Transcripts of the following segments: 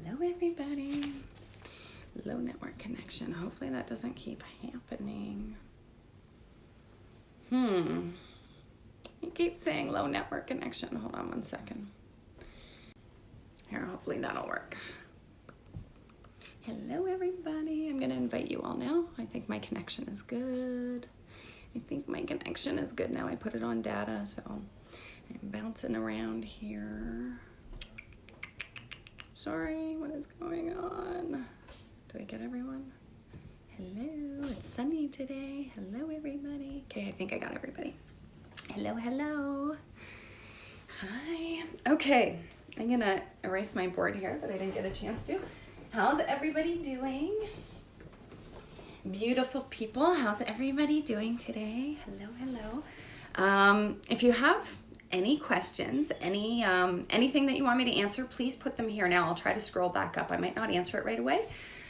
Hello, everybody. Low network connection. Hopefully that doesn't keep happening. You keep saying low network connection. Hold on one second. Here, hopefully that'll work. Hello, everybody. I'm going to invite you all now. I think my connection is good. Now I put it on data, so I'm bouncing around here. Sorry, what is going on? Do I get everyone? Hello, it's sunny today. Hello, everybody. Okay, I think I got everybody. Hello. Hi. Okay, I'm gonna erase my board here that I didn't get a chance to. How's everybody doing? Beautiful people, how's everybody doing today? Hello. If you have any questions, anything that you want me to answer, please put them here now. I'll try to scroll back up. I might not answer it right away,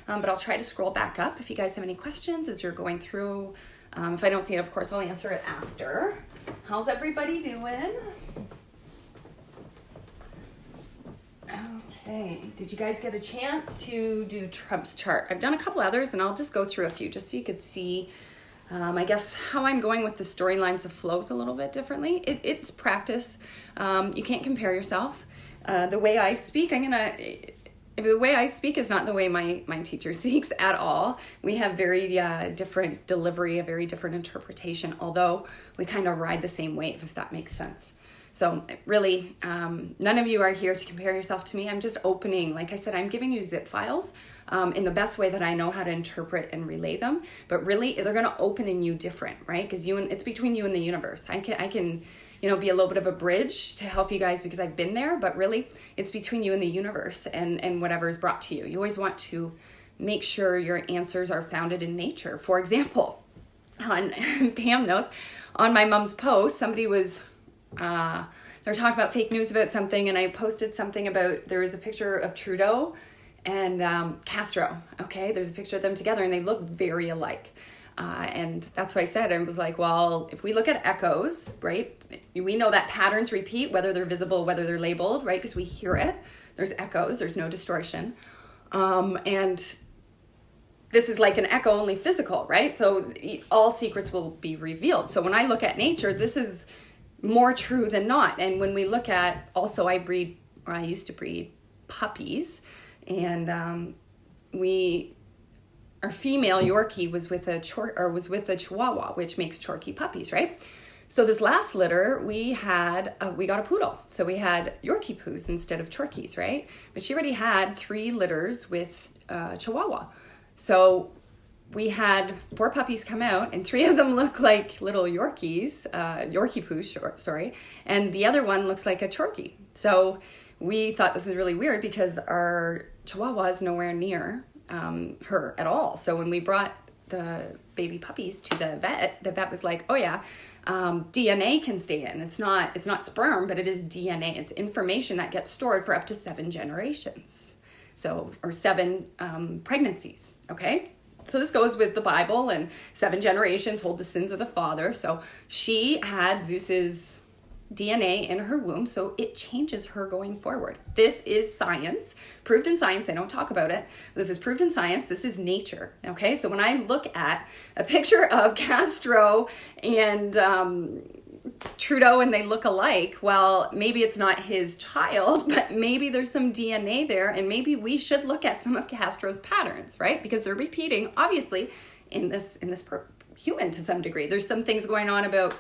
but I'll try to scroll back up. If you guys have any questions as you're going through, if I don't see it, of course, I'll answer it after. How's everybody doing? Okay, did you guys get a chance to do Trump's chart? I've done a couple others, and I'll just go through a few just so you could see, I guess, how I'm going with the storylines, the flows a little bit differently. It's practice. You can't compare yourself. The way I speak, the way I speak is not the way my teacher speaks at all. We have very different delivery, a very different interpretation, although we kind of ride the same wave, if that makes sense. So really, none of you are here to compare yourself to me. I'm just opening, like I said, I'm giving you zip files in the best way that I know how to interpret and relay them. But really, they're going to open in you different, right? Because it's between you and the universe. I can, be a little bit of a bridge to help you guys because I've been there. But really, it's between you and the universe and whatever is brought to you. You always want to make sure your answers are founded in nature. For example, Pam knows, on my mom's post, somebody was... they're talking about fake news about something, and I posted something about, there is a picture of Trudeau and Castro, okay? There's a picture of them together, and they look very alike. And that's what I said. I was like, well, if we look at echoes, right, we know that patterns repeat, whether they're visible, whether they're labeled, right, because we hear it. There's echoes. There's no distortion. And this is like an echo, only physical, right? So all secrets will be revealed. So when I look at nature, this is more true than not. And when we look at, also I used to breed puppies, and our female Yorkie was with a Chihuahua, which makes Chorky puppies, right? So this last litter, we got a poodle. So we had Yorkie poos instead of Chorkies, right? But she already had 3 litters with Chihuahua. So we had 4 puppies come out, and 3 of them look like little Yorkies, Yorkie poos, sorry, and the other one looks like a Chorky. So we thought this was really weird because our Chihuahua is nowhere near her at all. So when we brought the baby puppies to the vet was like, oh yeah, DNA can stay in. It's not sperm, but it is DNA. It's information that gets stored for up to 7 generations. So, or 7 pregnancies, okay? So this goes with the Bible, and 7 generations hold the sins of the father. So she had Zeus's DNA in her womb, so it changes her going forward. This is science, proved in science. I don't talk about it. This is proved in science. This is nature, okay? So when I look at a picture of Castro and Trudeau and they look alike, well, maybe it's not his child, but maybe there's some DNA there, and maybe we should look at some of Castro's patterns, right? Because they're repeating, obviously, in this human to some degree. There's some things going on about,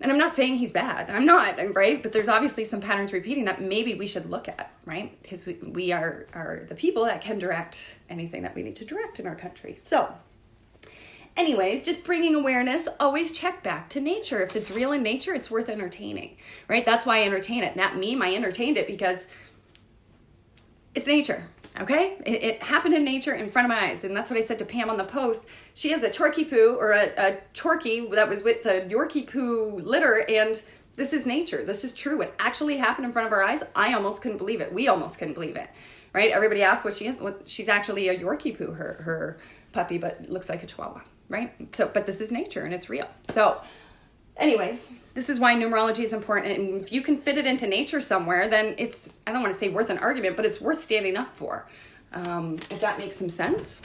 and I'm not saying he's bad. I'm not, right? But there's obviously some patterns repeating that maybe we should look at, right? Because we are the people that can direct anything that we need to direct in our country. So anyways, just bringing awareness, always check back to nature. If it's real in nature, it's worth entertaining, right? That's why I entertain it. That meme, I entertained it because it's nature, okay? It happened in nature in front of my eyes. And that's what I said to Pam on the post. She has a Chorky poo, or a Chorky that was with the Yorkie poo litter, and this is nature. This is true. It actually happened in front of our eyes. I almost couldn't believe it. We almost couldn't believe it, right? Everybody asked what she is. Well, she's actually a Yorkie poo, her puppy, but looks like a Chihuahua. Right? So, but this is nature and it's real. So Anyways, this is why numerology is important. And if you can fit it into nature somewhere, then it's, I don't want to say worth an argument, but it's worth standing up for. If that makes some sense.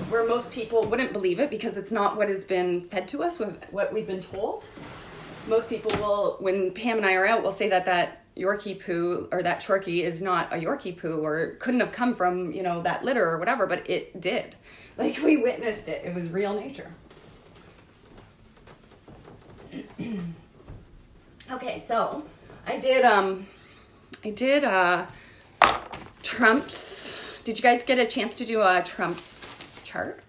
Where most people wouldn't believe it because it's not what has been fed to us, what we've been told. Most people will, when Pam and I are out, will say that Yorkie poo or that Chorky is not a Yorkie poo or couldn't have come from, that litter or whatever, but it did. Like, we witnessed it. It was real nature. Okay, so I did Trump's. Did you guys get a chance to do Trump's chart?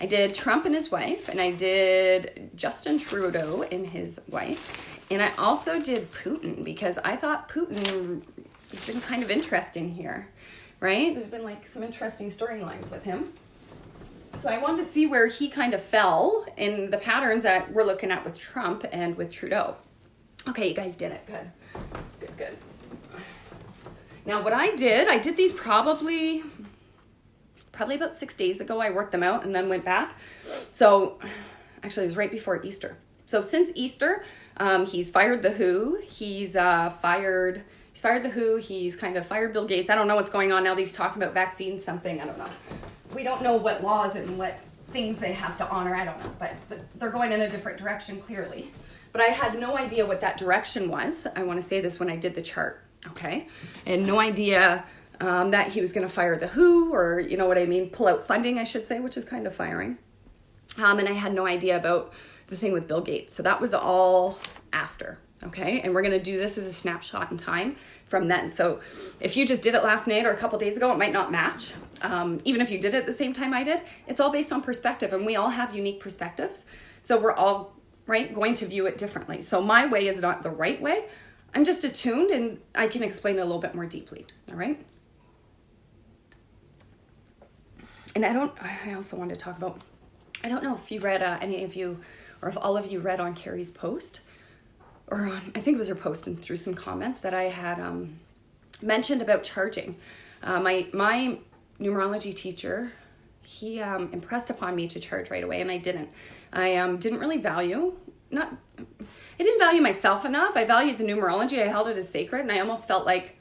I did Trump and his wife, and I did Justin Trudeau and his wife, and I also did Putin because I thought Putin has been kind of interesting here, right? There's been like some interesting storylines with him. So I wanted to see where he kind of fell in the patterns that we're looking at with Trump and with Trudeau. Okay, you guys did it. Good. Now what I did these probably about 6 days ago. I worked them out and then went back. So actually it was right before Easter. So since Easter, he's fired the WHO. He's fired the WHO. He's kind of fired Bill Gates. I don't know what's going on now. He's talking about vaccines, something. I don't know. We don't know what laws and what things they have to honor. I don't know. But they're going in a different direction, clearly. But I had no idea what that direction was. I want to say this when I did the chart, okay? I had no idea that he was going to fire the WHO or, you know what I mean, pull out funding, I should say, which is kind of firing. And I had no idea about the thing with Bill Gates. So that was all after, okay? And we're going to do this as a snapshot in time from then. So if you just did it last night or a couple days ago, it might not match. Even if you did it at the same time I did, it's all based on perspective, and we all have unique perspectives. So we're all, right, going to view it differently. So my way is not the right way. I'm just attuned, and I can explain it a little bit more deeply, all right? And I also wanted to talk about, I don't know if you read, any of you, or if all of you read on Carrie's post, or on, I think it was her post and through some comments that I had mentioned about charging. My numerology teacher, he impressed upon me to charge right away, and I didn't. I didn't really value, I didn't value myself enough. I valued the numerology. I held it as sacred, and I almost felt like,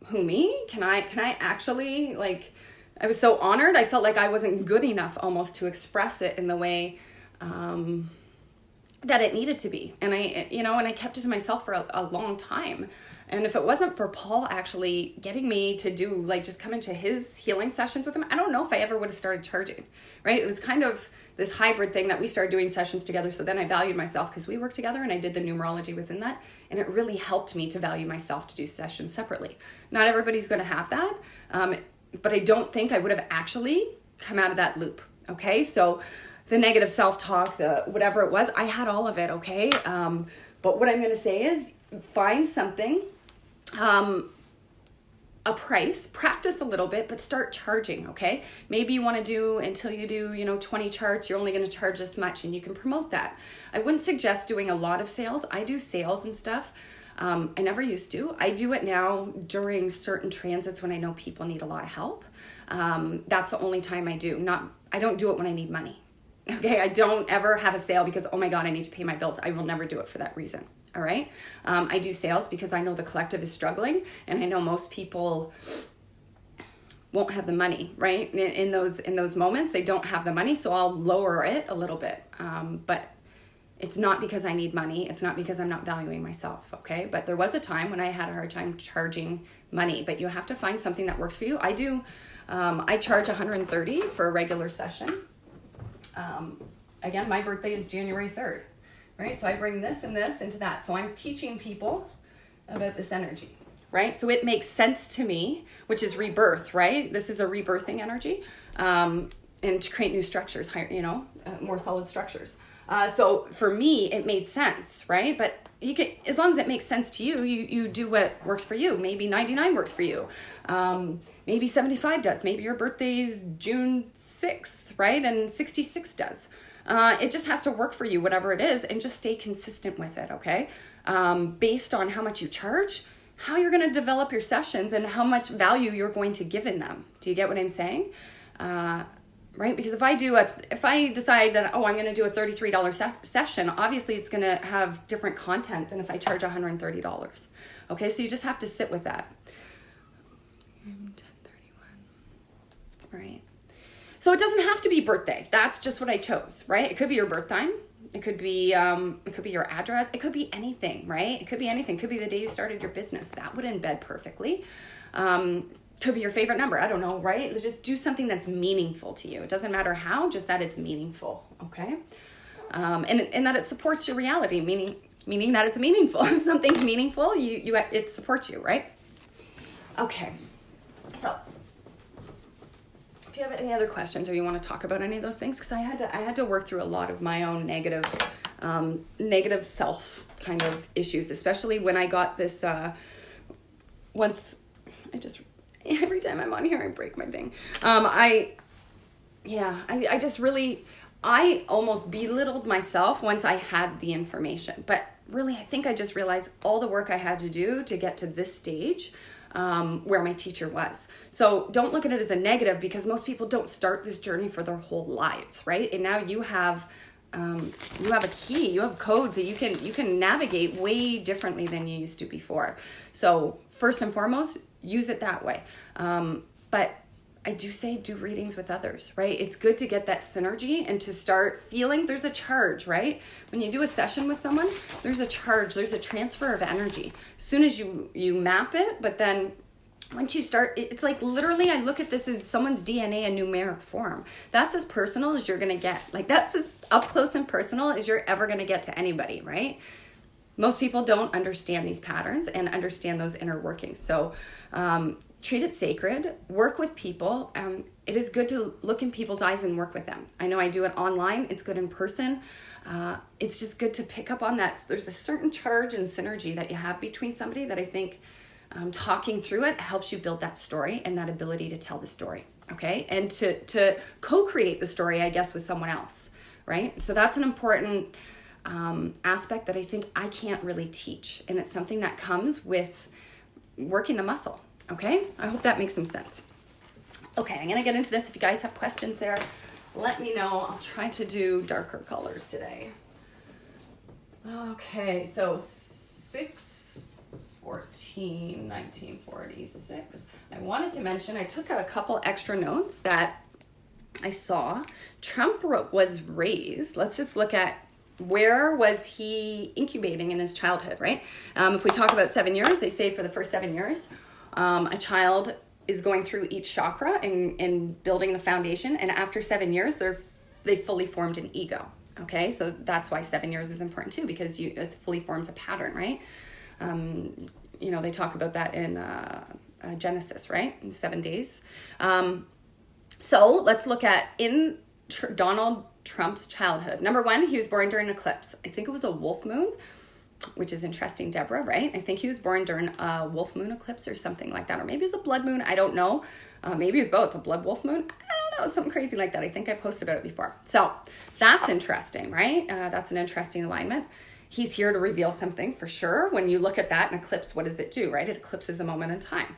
who, me? Can I actually, like, I was so honored. I felt like I wasn't good enough almost to express it in the way that it needed to be. And I kept it to myself for a long time. And if it wasn't for Paul actually getting me to do, like, just come into his healing sessions with him, I don't know if I ever would have started charging, right? It was kind of this hybrid thing that we started doing sessions together. So then I valued myself because we worked together, and I did the numerology within that. And it really helped me to value myself to do sessions separately. Not everybody's going to have that. But I don't think I would have actually come out of that loop, okay? So the negative self-talk, the whatever it was, I had all of it, okay? But what I'm going to say is find something, a price, practice a little bit, but start charging, okay? Maybe you want to do, until you do, 20 charts, you're only going to charge this much, and you can promote that. I wouldn't suggest doing a lot of sales. I do sales and stuff. I never used to. I do it now during certain transits when I know people need a lot of help. That's the only time I do. I don't do it when I need money. Okay, I don't ever have a sale because, oh my God, I need to pay my bills. I will never do it for that reason. All right. I do sales because I know the collective is struggling, and I know most people won't have the money, right? In those moments, they don't have the money. So I'll lower it a little bit. But it's not because I need money. It's not because I'm not valuing myself, okay? But there was a time when I had a hard time charging money, but you have to find something that works for you. I do. I charge $130 for a regular session. Again, my birthday is January 3rd, right? So I bring this and this into that. So I'm teaching people about this energy, right? So it makes sense to me, which is rebirth, right? This is a rebirthing energy, and to create new structures, more solid structures. So for me, it made sense, right? But you can, as long as it makes sense to you, you do what works for you. Maybe 99 works for you. Maybe 75 does. Maybe your birthday's June 6th, right? And 66 does. It just has to work for you, whatever it is, and just stay consistent with it, okay? Based on how much you charge, how you're going to develop your sessions, and how much value you're going to give in them. Do you get what I'm saying? right? Because if I decide that, I'm going to do a $33 session, obviously it's going to have different content than if I charge $130. Okay, so you just have to sit with that. 10:31. Right. So it doesn't have to be birthday. That's just what I chose, right? It could be your birth time. It could be your address. It could be anything, right? It could be anything. It could be the day you started your business. That would embed perfectly. Could be your favorite number. I don't know, right? Just do something that's meaningful to you. It doesn't matter how, just that it's meaningful, okay? And that it supports your reality, meaning that it's meaningful. If something's meaningful, it supports you, right? Okay. So, if you have any other questions or you want to talk about any of those things, because I had to work through a lot of my own negative self kind of issues, especially when I got this. Every time I'm on here, I break my thing. I almost belittled myself once I had the information, but really, I think I just realized all the work I had to do to get to this stage. Where my teacher was. So don't look at it as a negative, because most people don't start this journey for their whole lives, right? And now you have a key, you have codes that you can navigate way differently than you used to before. So first and foremost, use it that way. But I do say do readings with others, right? It's good to get that synergy and to start feeling there's a charge, right? When you do a session with someone, there's a charge, there's a transfer of energy. As soon as you map it, but then once you start, it's like literally I look at this as someone's DNA in numeric form. That's as personal as you're going to get. Like that's as up close and personal as you're ever going to get to anybody, right? Most people don't understand these patterns and understand those inner workings. So, treat it sacred, work with people. It is good to look in people's eyes and work with them. I know I do it online. It's good in person. It's just good to pick up on that. There's a certain charge and synergy that you have between somebody that I think talking through it helps you build that story and that ability to tell the story, okay? And to co-create the story, I guess, with someone else, right? So that's an important aspect that I think I can't really teach. And it's something that comes with working the muscle. Okay, I hope that makes some sense. Okay, I'm going to get into this. If you guys have questions there, let me know. I'll try to do darker colors today. Okay, so 6/14/1946. I wanted to mention, I took a couple extra notes that I saw. Trump was raised. Let's just look at where was he incubating in his childhood, right? If we talk about 7 years, they say for the first 7 years, a child is going through each chakra and building the foundation. And after 7 years, they fully formed an ego. Okay, so that's why 7 years is important too, because it fully forms a pattern, right? They talk about that in Genesis, right? In 7 days. So let's look at Donald Trump's childhood. Number one, he was born during an eclipse. I think it was a wolf moon, which is interesting, Deborah, right? I think he was born during a wolf moon eclipse or something like that. Or maybe it was a blood moon. I don't know. Maybe it was both, a blood wolf moon. I don't know, something crazy like that. I think I posted about it before. So that's interesting, right? That's an interesting alignment. He's here to reveal something for sure. When you look at that, an eclipse, what does it do, right? It eclipses a moment in time.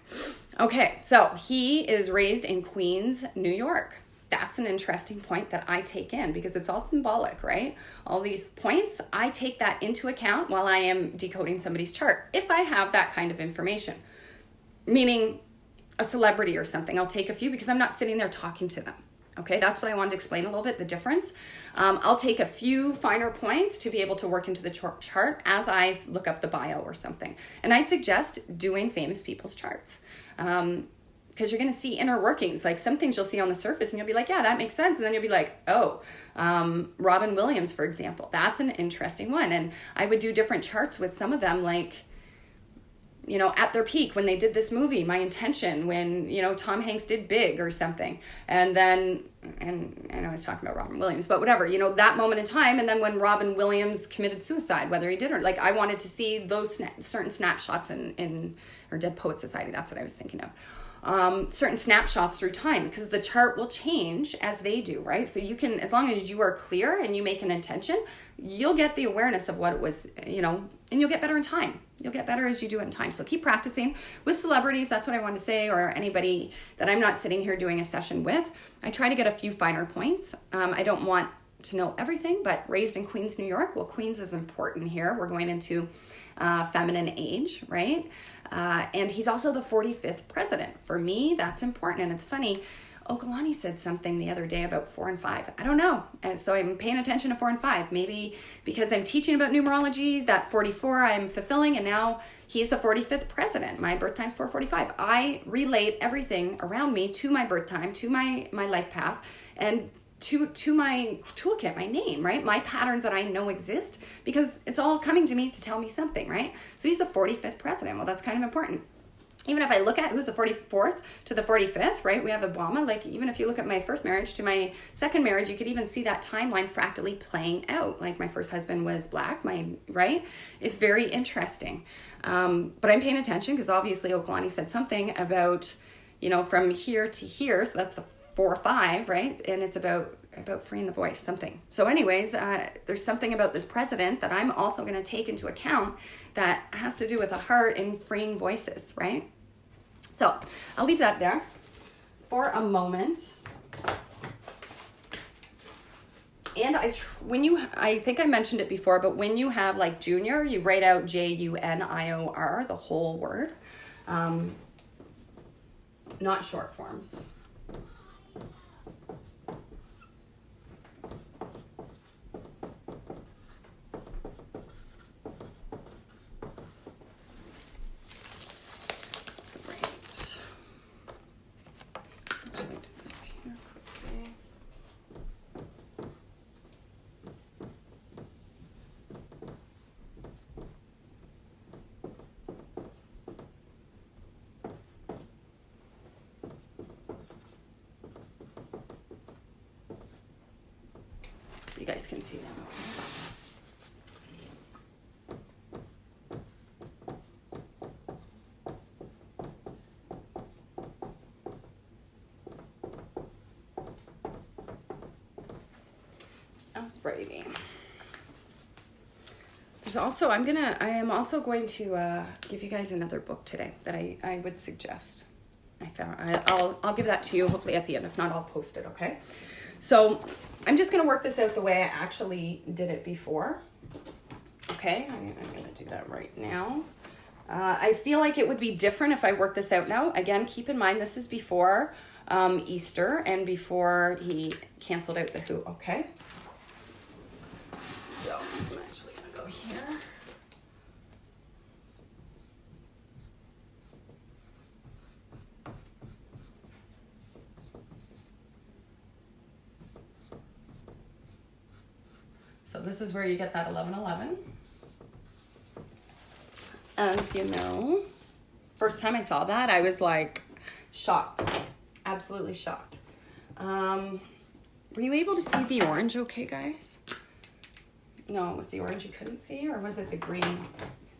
Okay, so he is raised in Queens, New York. That's an interesting point that I take in because it's all symbolic, right? All these points, I take that into account while I am decoding somebody's chart. If I have that kind of information, meaning a celebrity or something, I'll take a few because I'm not sitting there talking to them. Okay, that's what I wanted to explain a little bit, the difference. I'll take a few finer points to be able to work into the chart as I look up the bio or something. And I suggest doing famous people's charts. Because you're going to see inner workings. Like some things you'll see on the surface and you'll be like, yeah, that makes sense. And then you'll be like, Robin Williams, for example, that's an interesting one. And I would do different charts with some of them, like, at their peak when they did this movie, My Intention, when, Tom Hanks did Big or something. And then, and I know I was talking about Robin Williams, but whatever, that moment in time. And then when Robin Williams committed suicide, whether he did or like, I wanted to see those certain snapshots in Dead Poet Society. That's what I was thinking of. Certain snapshots through time, because the chart will change as they do, right? So you can, as long as you are clear and you make an intention, you'll get the awareness of what it was, and you'll get better in time. You'll get better as you do it in time. So keep practicing with celebrities. That's what I want to say, or anybody that I'm not sitting here doing a session with. I try to get a few finer points. I don't want to know everything, but raised in Queens, New York. Well, Queens is important here. We're going into feminine age, right? And he's also the 45th president. For me, that's important. And it's funny, Okolani said something the other day about 4 and 5. I don't know. And so I'm paying attention to 4 and 5. Maybe because I'm teaching about numerology, that 44 I'm fulfilling, and now he's the 45th president. My birth time's 445. I relate everything around me to my birth time, to my life path, and to my toolkit, my name, right? My patterns that I know exist, because it's all coming to me to tell me something, right? So he's the 45th president. Well, that's kind of important. Even if I look at who's the 44th to the 45th, right? We have Obama. Like, even if you look at my first marriage to my second marriage, you could even see that timeline fractally playing out. Like, my first husband was black, right? It's very interesting. But I'm paying attention because obviously Okolani said something about, from here to here. So that's the 4 or 5, right? And it's about freeing the voice, something. So anyways, there's something about this president that I'm also going to take into account that has to do with the heart and freeing voices, right? So I'll leave that there for a moment. And I think I mentioned it before, but when you have like junior, you write out JUNIOR, the whole word, not short forms. You guys can see them, okay? Alrighty. There's also, I am also going to give you guys another book today that I would suggest. I'll give that to you hopefully at the end. If not, I'll post it, okay? So I'm just going to work this out the way I actually did it before. Okay, I'm going to do that right now. I feel like it would be different if I work this out now. Again, keep in mind this is before Easter and before he canceled out the Who, okay? So I'm actually going to go here. So this is where you get that 1111. As you know, first time I saw that, I was like shocked, absolutely shocked. Were you able to see the orange okay, guys? No, it was the orange you couldn't see, or was it the green?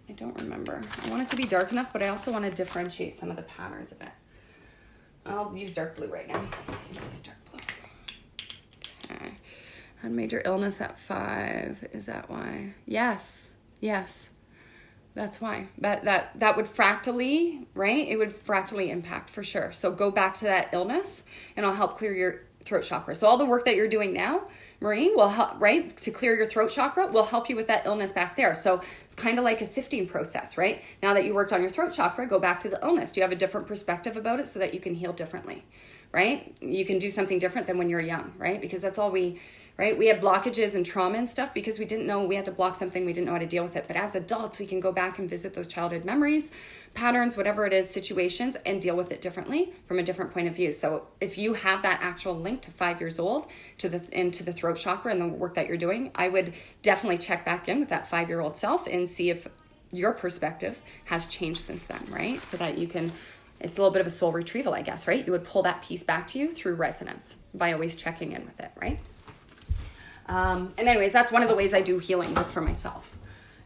I don't remember. I want it to be dark enough, but I also want to differentiate some of the patterns of it. I'll use dark blue right now. I'll use dark blue. Okay. Had major illness at 5. Is that why? Yes. That's why. That would fractally, right? It would fractally impact for sure. So go back to that illness and I'll help clear your throat chakra. So all the work that you're doing now, Marie, will help, right? To clear your throat chakra will help you with that illness back there. So it's kind of like a sifting process, right? Now that you worked on your throat chakra, go back to the illness. Do you have a different perspective about it so that you can heal differently, right? You can do something different than when you're young, right? Because that's all right? We had blockages and trauma and stuff because we didn't know we had to block something. We didn't know how to deal with it. But as adults, we can go back and visit those childhood memories, patterns, whatever it is, situations, and deal with it differently from a different point of view. So if you have that actual link to 5 years old into the throat chakra and the work that you're doing, I would definitely check back in with that 5-year-old self and see if your perspective has changed since then, right? So that you can, it's a little bit of a soul retrieval, I guess, right? You would pull that piece back to you through resonance by always checking in with it, right? And anyways, that's one of the ways I do healing work for myself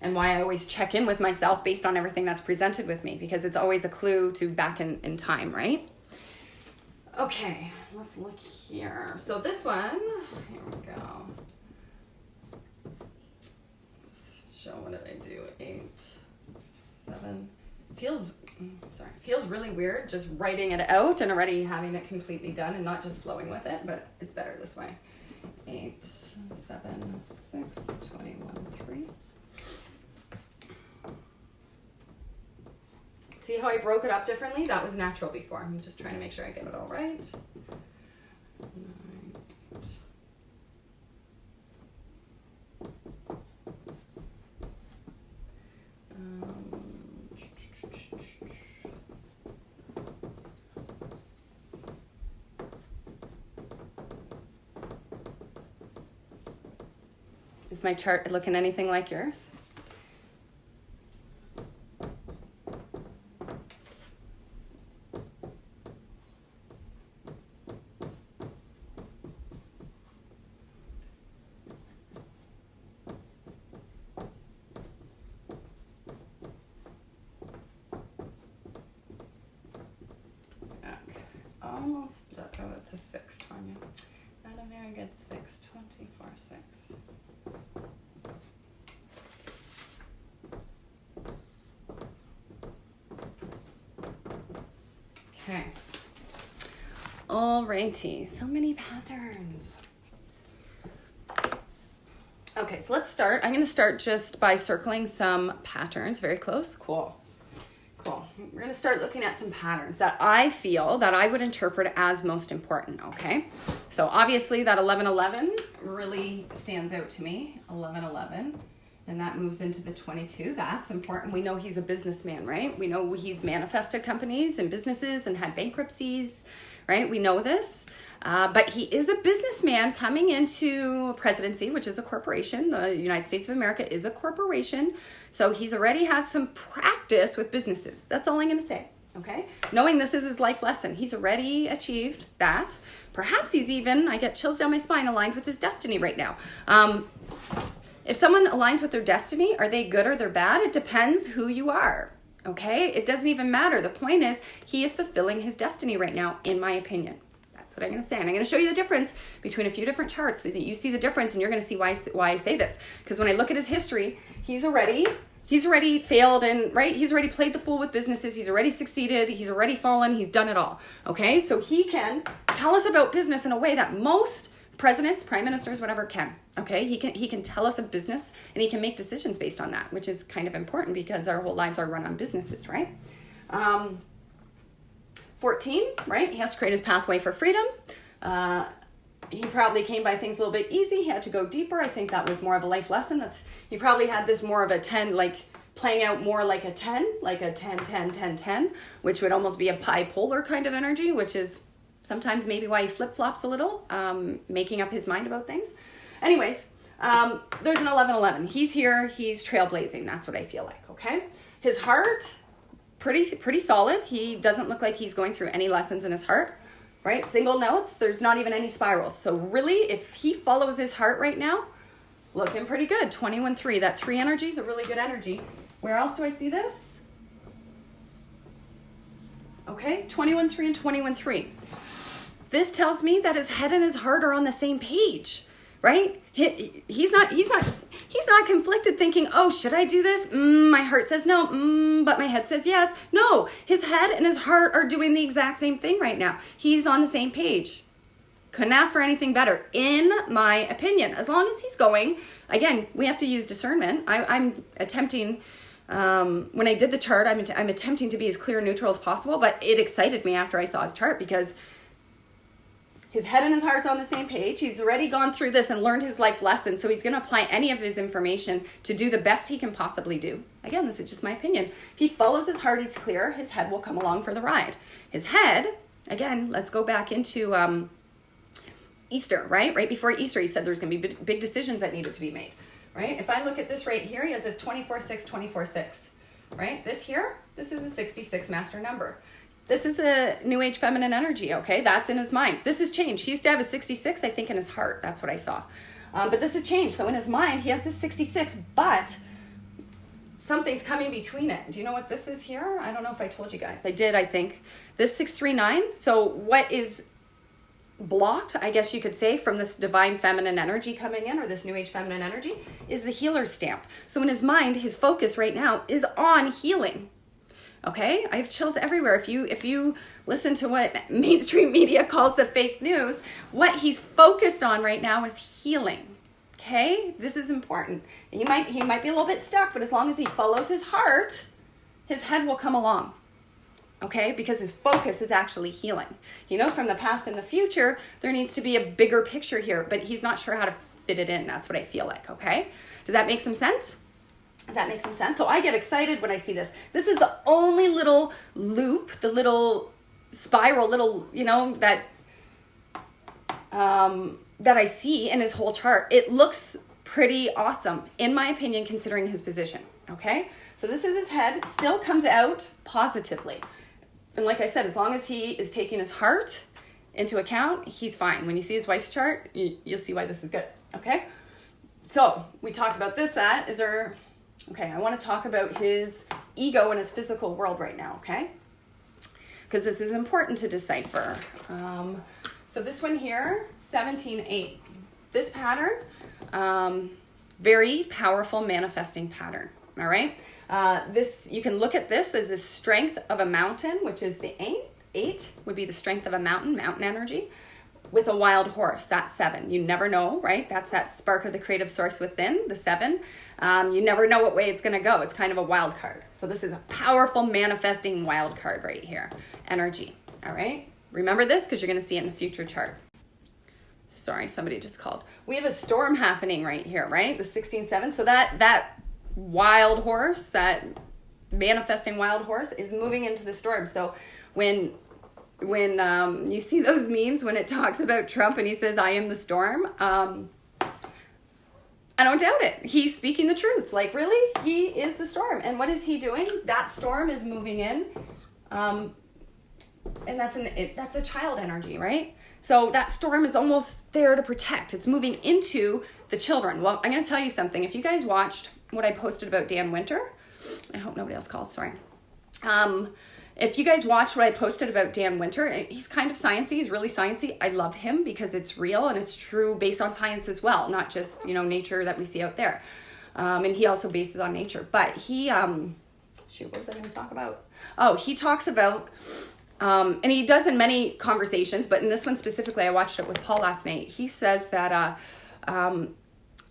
and why I always check in with myself based on everything that's presented with me, because it's always a clue to back in time, right? Okay, let's look here. So this one, here we go. So what did I do? 8, 7. Feels really weird just writing it out and already having it completely done and not just flowing with it, but it's better this way. 8, 7, 6, 21, 3. See how I broke it up differently? That was natural before. I'm just trying to make sure I get it all right. 9, 8. Is my chart looking anything like yours? Almost, oh, it's a 6, Tanya. Not a very good 6, 24, 6. Okay. Alrighty, so many patterns. Okay, so let's start. I'm going to start just by circling some patterns. Very close. Cool. We're going to start looking at some patterns that I feel that I would interpret as most important, okay? So obviously that 1111 really stands out to me, 1111, and that moves into the 22. That's important. We know he's a businessman, right? We know he's manifested companies and businesses and had bankruptcies, right? We know this. But he is a businessman coming into presidency, which is a corporation. The United States of America is a corporation. So he's already had some practice with businesses. That's all I'm going to say, okay? Knowing this is his life lesson. He's already achieved that. Perhaps he's even, I get chills down my spine, aligned with his destiny right now. If someone aligns with their destiny, are they good or they're bad? It depends who you are, okay? It doesn't even matter. The point is he is fulfilling his destiny right now, in my opinion. That's what I'm going to say. And I'm going to show you the difference between a few different charts so that you see the difference, and you're going to see why I say this. Because when I look at his history, he's already failed, and right, he's already played the fool with businesses. He's already succeeded. He's already fallen. He's done it all. Okay, so he can tell us about business in a way that most presidents, prime ministers, whatever can. Okay, he can tell us a business, and he can make decisions based on that, which is kind of important because our whole lives are run on businesses, right? 14, right? He has to create his pathway for freedom. He probably came by things a little bit easy. He had to go deeper. I think that was more of a life lesson. He probably had this more of a 10, like playing out more like a 10, like a 10, 10, 10, 10, which would almost be a bipolar kind of energy, which is sometimes maybe why he flip-flops a little, making up his mind about things. Anyways, there's an 1111. He's here. He's trailblazing. That's what I feel like, okay? His heart, pretty solid. He doesn't look like he's going through any lessons in his heart, right? Single notes. There's not even any spirals. So really, if he follows his heart right now, looking pretty good. 21-3. That 3 energy is a really good energy. Where else do I see this? Okay, 21-3 and 21-3. This tells me that his head and his heart are on the same page, right? He's not conflicted thinking, oh, should I do this? My heart says no, but my head says yes. No, his head and his heart are doing the exact same thing right now. He's on the same page. Couldn't ask for anything better, in my opinion. As long as he's going, again, we have to use discernment. I'm attempting, when I did the chart, I'm attempting to be as clear and neutral as possible, but it excited me after I saw his chart because his head and his heart's on the same page. He's already gone through this and learned his life lesson, so he's going to apply any of his information to do the best he can possibly do. Again, this is just my opinion. If he follows his heart, he's clear. His head will come along for the ride. His head, again, let's go back into Easter, right? Right before Easter, he said there's going to be big decisions that needed to be made, right? If I look at this right here, he has this 24-6, 24-6, right? This here, this is a 66 master number. This is the New Age feminine energy, okay? That's in his mind. This has changed. He used to have a 66, I think, in his heart. That's what I saw. But this has changed. So in his mind, he has this 66, but something's coming between it. Do you know what this is here? I don't know if I told you guys. I did, I think. This 639. So what is blocked, I guess you could say, from this divine feminine energy coming in, or this new age feminine energy, is the healer stamp. So in his mind, his focus right now is on healing. Okay, I have chills everywhere. If you listen to what mainstream media calls the fake news, what he's focused on right now is healing. Okay, this is important. He might be a little bit stuck, but as long as he follows his heart, his head will come along. Okay, because his focus is actually healing. He knows from the past and the future there needs to be a bigger picture here, but he's not sure how to fit it in. That's what I feel like. Okay, does that make some sense? Does that make some sense? So I get excited when I see this. This is the only little loop, the little spiral, that I see in his whole chart. It looks pretty awesome, in my opinion, considering his position. Okay, so this is his head. Still comes out positively. And like I said, as long as he is taking his heart into account, he's fine. When you see his wife's chart, you'll see why this is good. Okay, so we talked about this. Okay, I want to talk about his ego and his physical world right now, okay? Because this is important to decipher. So this one here, 17-8. This pattern, very powerful manifesting pattern, all right? You can look at this as the strength of a mountain, which is the 8 would be the strength of a mountain energy. With a wild horse, that's 7. You never know, right? That's that spark of the creative source within, the 7. You never know what way it's going to go. It's kind of a wild card. So this is a powerful manifesting wild card right here. Energy, all right? Remember this because you're going to see it in a future chart. Sorry, somebody just called. We have a storm happening right here, right? The 16-7. So that wild horse, that manifesting wild horse is moving into the storm. So when you see those memes when it talks about Trump and he says, I am the storm, I don't doubt it. He's speaking the truth. Like, really? He is the storm. And what is he doing? That storm is moving in. And that's a child energy, right? So that storm is almost there to protect. It's moving into the children. Well, I'm going to tell you something. If you guys watched what I posted about Dan Winter, I hope nobody else calls, sorry. If you guys watch what I posted about Dan Winter, he's kind of sciencey. He's really sciencey. I love him because it's real and it's true based on science as well, not just, nature that we see out there. And he also bases on nature. But he, what was I going to talk about? Oh, he talks about, and he does in many conversations, but in this one specifically, I watched it with Paul last night. He says that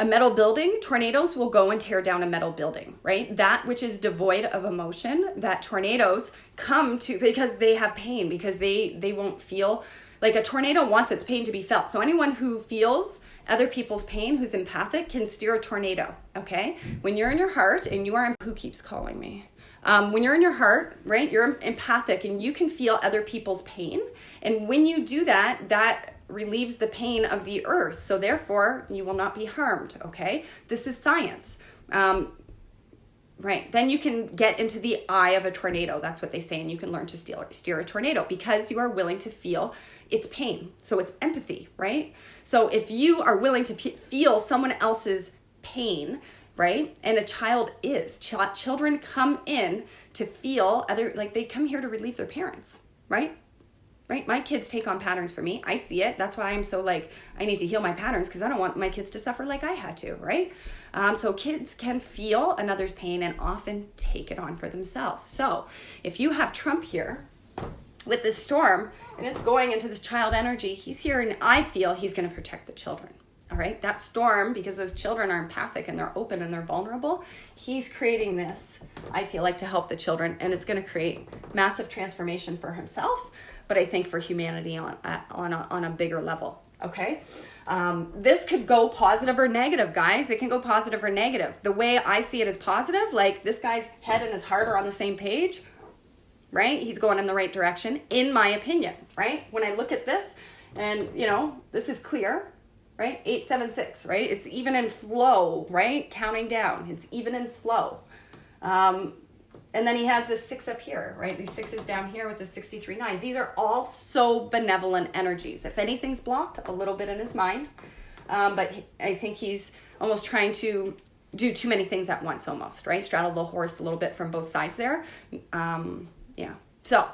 a metal building, tornadoes will go and tear down a metal building, right? That which is devoid of emotion, that tornadoes come to because they have pain, because they won't feel, like a tornado wants its pain to be felt. So anyone who feels other people's pain, who's empathic, can steer a tornado, okay? When you're in your heart and you are, who keeps calling me? When you're in your heart, right, you're empathic and you can feel other people's pain. And when you do that, that relieves the pain of the earth. So therefore, you will not be harmed, okay? This is science. Right, then you can get into the eye of a tornado. That's what they say, and you can learn to steer a tornado because you are willing to feel its pain. So it's empathy, right? So if you are willing to feel someone else's pain, right? And a child is. Children come in to feel they come here to relieve their parents, right? Right? My kids take on patterns for me. I see it. That's why I'm so I need to heal my patterns because I don't want my kids to suffer like I had to, right? So kids can feel another's pain and often take it on for themselves. So if you have Trump here with this storm and it's going into this child energy, he's here and I feel he's going to protect the children. All right, that storm, because those children are empathic and they're open and they're vulnerable, he's creating this, I feel like, to help the children, and it's going to create massive transformation for himself, but I think for humanity on a bigger level. Okay, this could go positive or negative, guys. It can go positive or negative. The way I see it is positive, like this guy's head and his heart are on the same page, right? He's going in the right direction, in my opinion, right? When I look at this, and this is clear. Right? 876, right? It's even in flow, right? Counting down. It's even in flow. And then he has this 6 up here, right? These 6s down here with the 63-9. These are all so benevolent energies. If anything's blocked, a little bit in his mind. But I think he's almost trying to do too many things at once almost, right? Straddle the horse a little bit from both sides there. Yeah. So,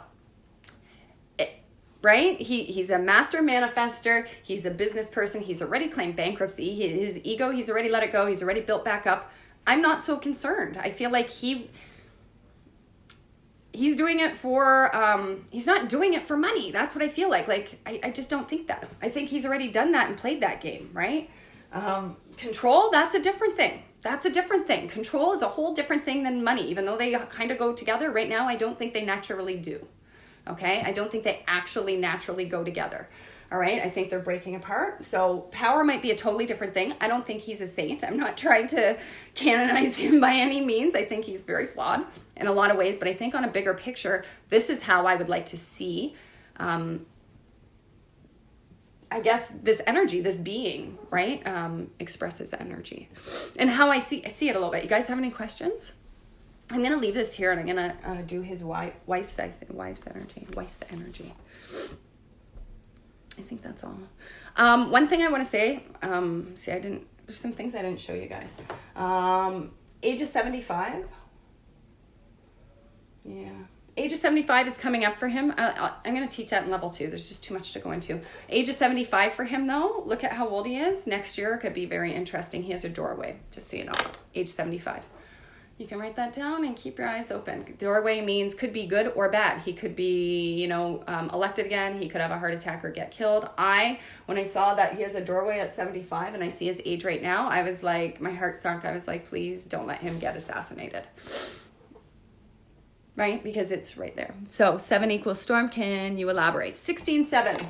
right? He's a master manifester. He's a business person. He's already claimed bankruptcy. His ego, he's already let it go. He's already built back up. I'm not so concerned. I feel like he's doing it for, he's not doing it for money. That's what I feel like. Like, I just don't think that. I think he's already done that and played that game, right? Control, that's a different thing. That's a different thing. Control is a whole different thing than money. Even though they kind of go together right now, I don't think they naturally do. Okay? I don't think they actually naturally go together. All right? I think they're breaking apart. So power might be a totally different thing. I don't think he's a saint. I'm not trying to canonize him by any means. I think he's very flawed in a lot of ways. But I think on a bigger picture, this is how I would like to see I guess this energy, this being, right, expresses energy. And how I see it a little bit. You guys have any questions? I'm going to leave this here and I'm going to do his wife's energy. I think that's all. One thing I want to say, there's some things I didn't show you guys. Age of 75. Yeah. Age of 75 is coming up for him. I'm going to teach that in level 2. There's just too much to go into. Age of 75 for him, though. Look at how old he is. Next year could be very interesting. He has a doorway, just so you know. Age 75. You can write that down and keep your eyes open. Doorway means could be good or bad. He could be, elected again. He could have a heart attack or get killed. When I saw that he has a doorway at 75 and I see his age right now, I was like, my heart sunk. I was like, please don't let him get assassinated. Right? Because it's right there. So 7 equals storm. Can you elaborate? 16-7.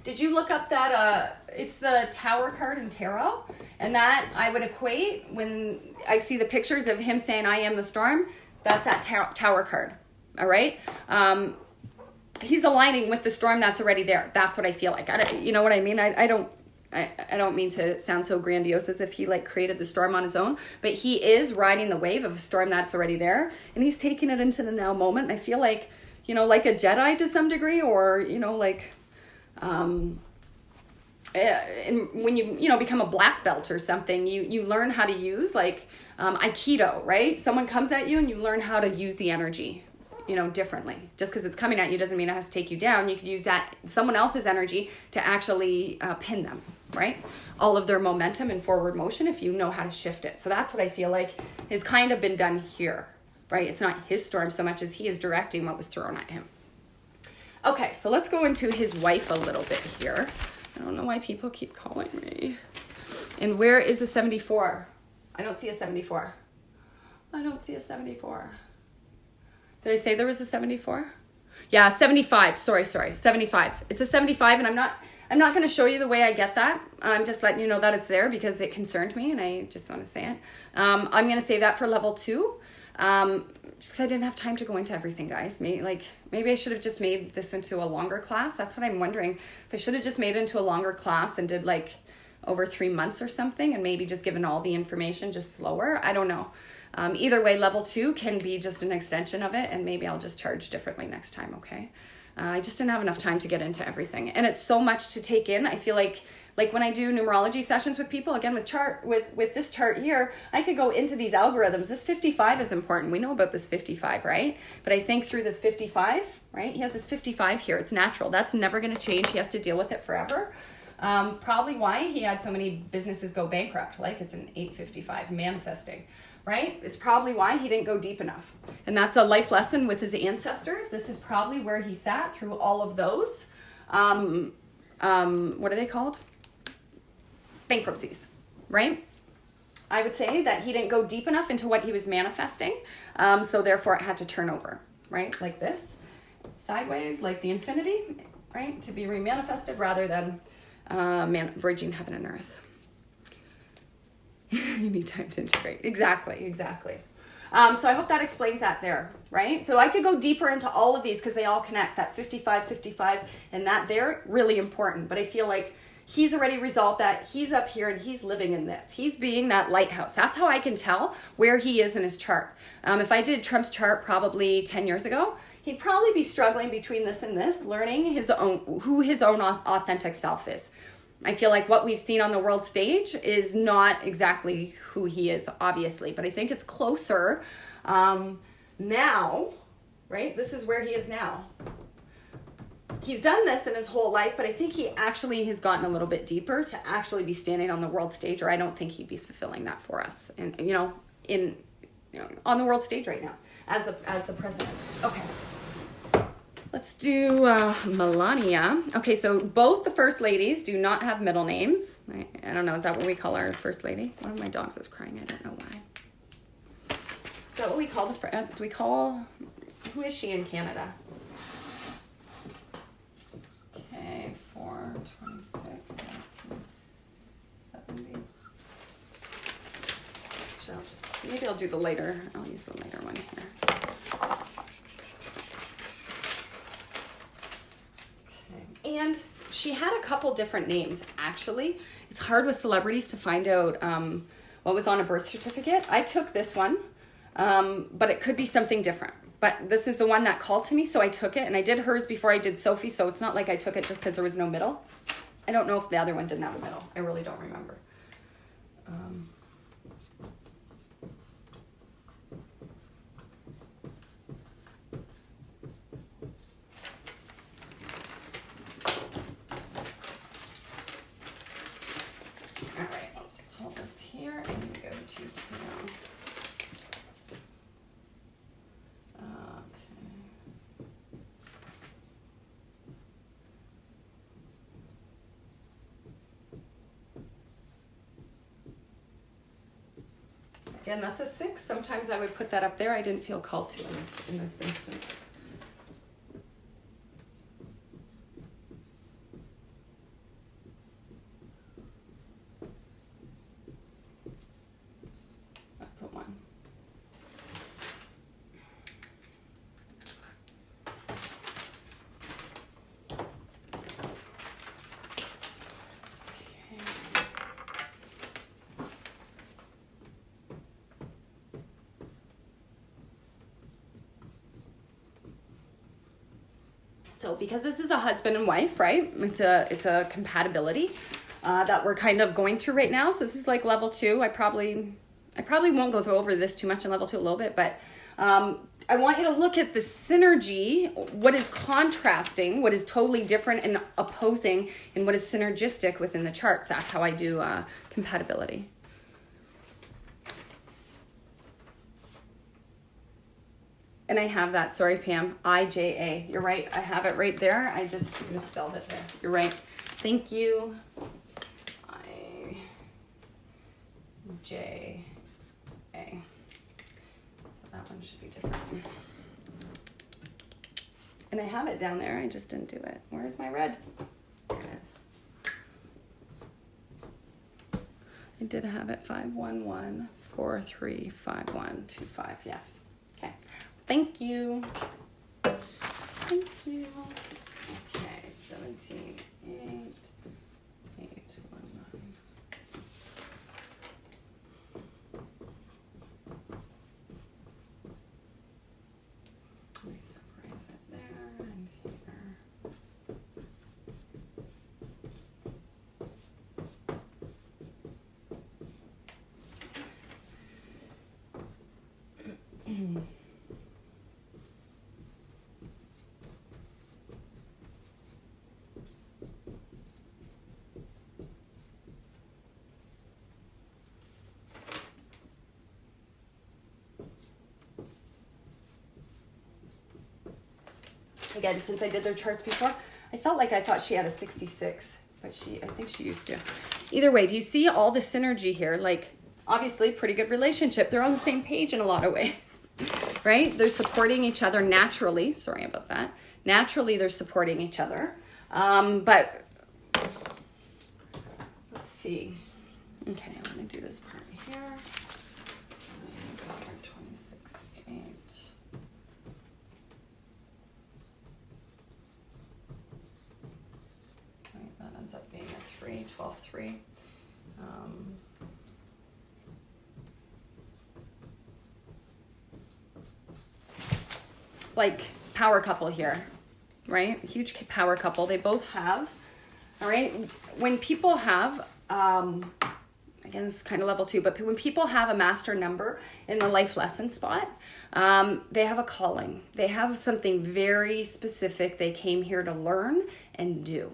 Did you look up that? It's the Tower card in tarot. And that I would equate when I see the pictures of him saying, I am the storm. That's that Tower card. All right? He's aligning with the storm that's already there. That's what I feel like. You know what I mean? I don't mean to sound so grandiose as if he created the storm on his own, but he is riding the wave of a storm that's already there, and he's taking it into the now moment. And I feel like, like a Jedi to some degree, or, when you become a black belt or something, you learn how to use Aikido, right? Someone comes at you and you learn how to use the energy, differently. Just because it's coming at you doesn't mean it has to take you down. You could use that someone else's energy to actually pin them, right? All of their momentum and forward motion if you know how to shift it. So that's what I feel like has kind of been done here, right? It's not his storm so much as he is directing what was thrown at him. Okay, so let's go into his wife a little bit here. I don't know why people keep calling me. And where is the 74? I don't see a 74. Did I say there was a 74? Yeah, 75. Sorry. 75. It's a 75, and I'm not going to show you the way I get that. I'm just letting you know that it's there because it concerned me, and I just want to say it. I'm going to save that for level 2. Just because I didn't have time to go into everything, guys. Maybe I should have just made this into a longer class. That's what I'm wondering. If I should have just made it into a longer class and did over 3 months or something, and maybe just given all the information just slower. I don't know. Either way, level 2 can be just an extension of it, and maybe I'll just charge differently next time, okay? I just didn't have enough time to get into everything. And it's so much to take in. I feel like when I do numerology sessions with people, again, with this chart here, I could go into these algorithms. This 55 is important. We know about this 55, right? But I think through this 55, right? He has this 55 here. It's natural. That's never going to change. He has to deal with it forever. Probably why he had so many businesses go bankrupt. It's an 855, manifesting. Right? It's probably why he didn't go deep enough. And that's a life lesson with his ancestors. This is probably where he sat through all of those. What are they called? Bankruptcies, right? I would say that he didn't go deep enough into what he was manifesting. So therefore it had to turn over, right? Like this, sideways, like the infinity, right? To be remanifested rather than bridging heaven and earth. You need time to integrate. Exactly. So I hope that explains that there, right? So I could go deeper into all of these because they all connect. That 55, and that there, really important. But I feel like he's already resolved that. He's up here and he's living in this. He's being that lighthouse. That's how I can tell where he is in his chart. If I did Trump's chart probably 10 years ago, he'd probably be struggling between this and this, learning who his own authentic self is. I feel like what we've seen on the world stage is not exactly who he is, obviously, but I think it's closer now, right? This is where he is now. he's done this in his whole life, but I think he actually has gotten a little bit deeper to actually be standing on the world stage, or I don't think he'd be fulfilling that for us. And, on the world stage right now as the president. Okay. Let's do Melania. Okay, so both the first ladies do not have middle names. I don't know, is that what we call our first lady? One of my dogs was crying, I don't know why. Is that what we call who is she in Canada? Okay, 4/26/1970. Maybe I'll use the later one here. And she had a couple different names, actually. It's hard with celebrities to find out what was on a birth certificate. I took this one, but it could be something different. But this is the one that called to me, so I took it. And I did hers before I did Sophie, so it's not like I took it just because there was no middle. I don't know if the other one didn't have a middle. I really don't remember. Again, that's a 6. Sometimes I would put that up there. I didn't feel called to in this instance. That's a 1. So because this is a husband and wife, right? It's a compatibility that we're kind of going through right now. So this is like level 2. I probably won't go over this too much in level 2 a little bit, but I want you to look at the synergy, what is contrasting, what is totally different and opposing, and what is synergistic within the charts. That's how I do compatibility. And I have that, sorry Pam, IJA. You're right, I have it right there. I just misspelled it there. You're right. Thank you. IJA. So that one should be different. And I have it down there, I just didn't do it. Where's my red? There it is. I did have it 511435125, yes. Okay. Thank you. Thank you. Okay, 17, 8, 8, 1, 9. Let me separate it there and here. Again, since I did their charts before, I thought she had a 66, but I think she used to. Either way, do you see all the synergy here? Like, obviously, pretty good relationship. They're on the same page in a lot of ways, right? They're supporting each other naturally. Sorry about that. Naturally, they're supporting each other. But let's see. Okay, let me do this part here. 26, 8. That ends up being a 3, 12, 3. Like power couple here, right? Huge power couple. They both have, all right? When people have, again, it's kind of level 2, but when people have a master number in the life lesson spot, They have a calling. They have something very specific they came here to learn and do.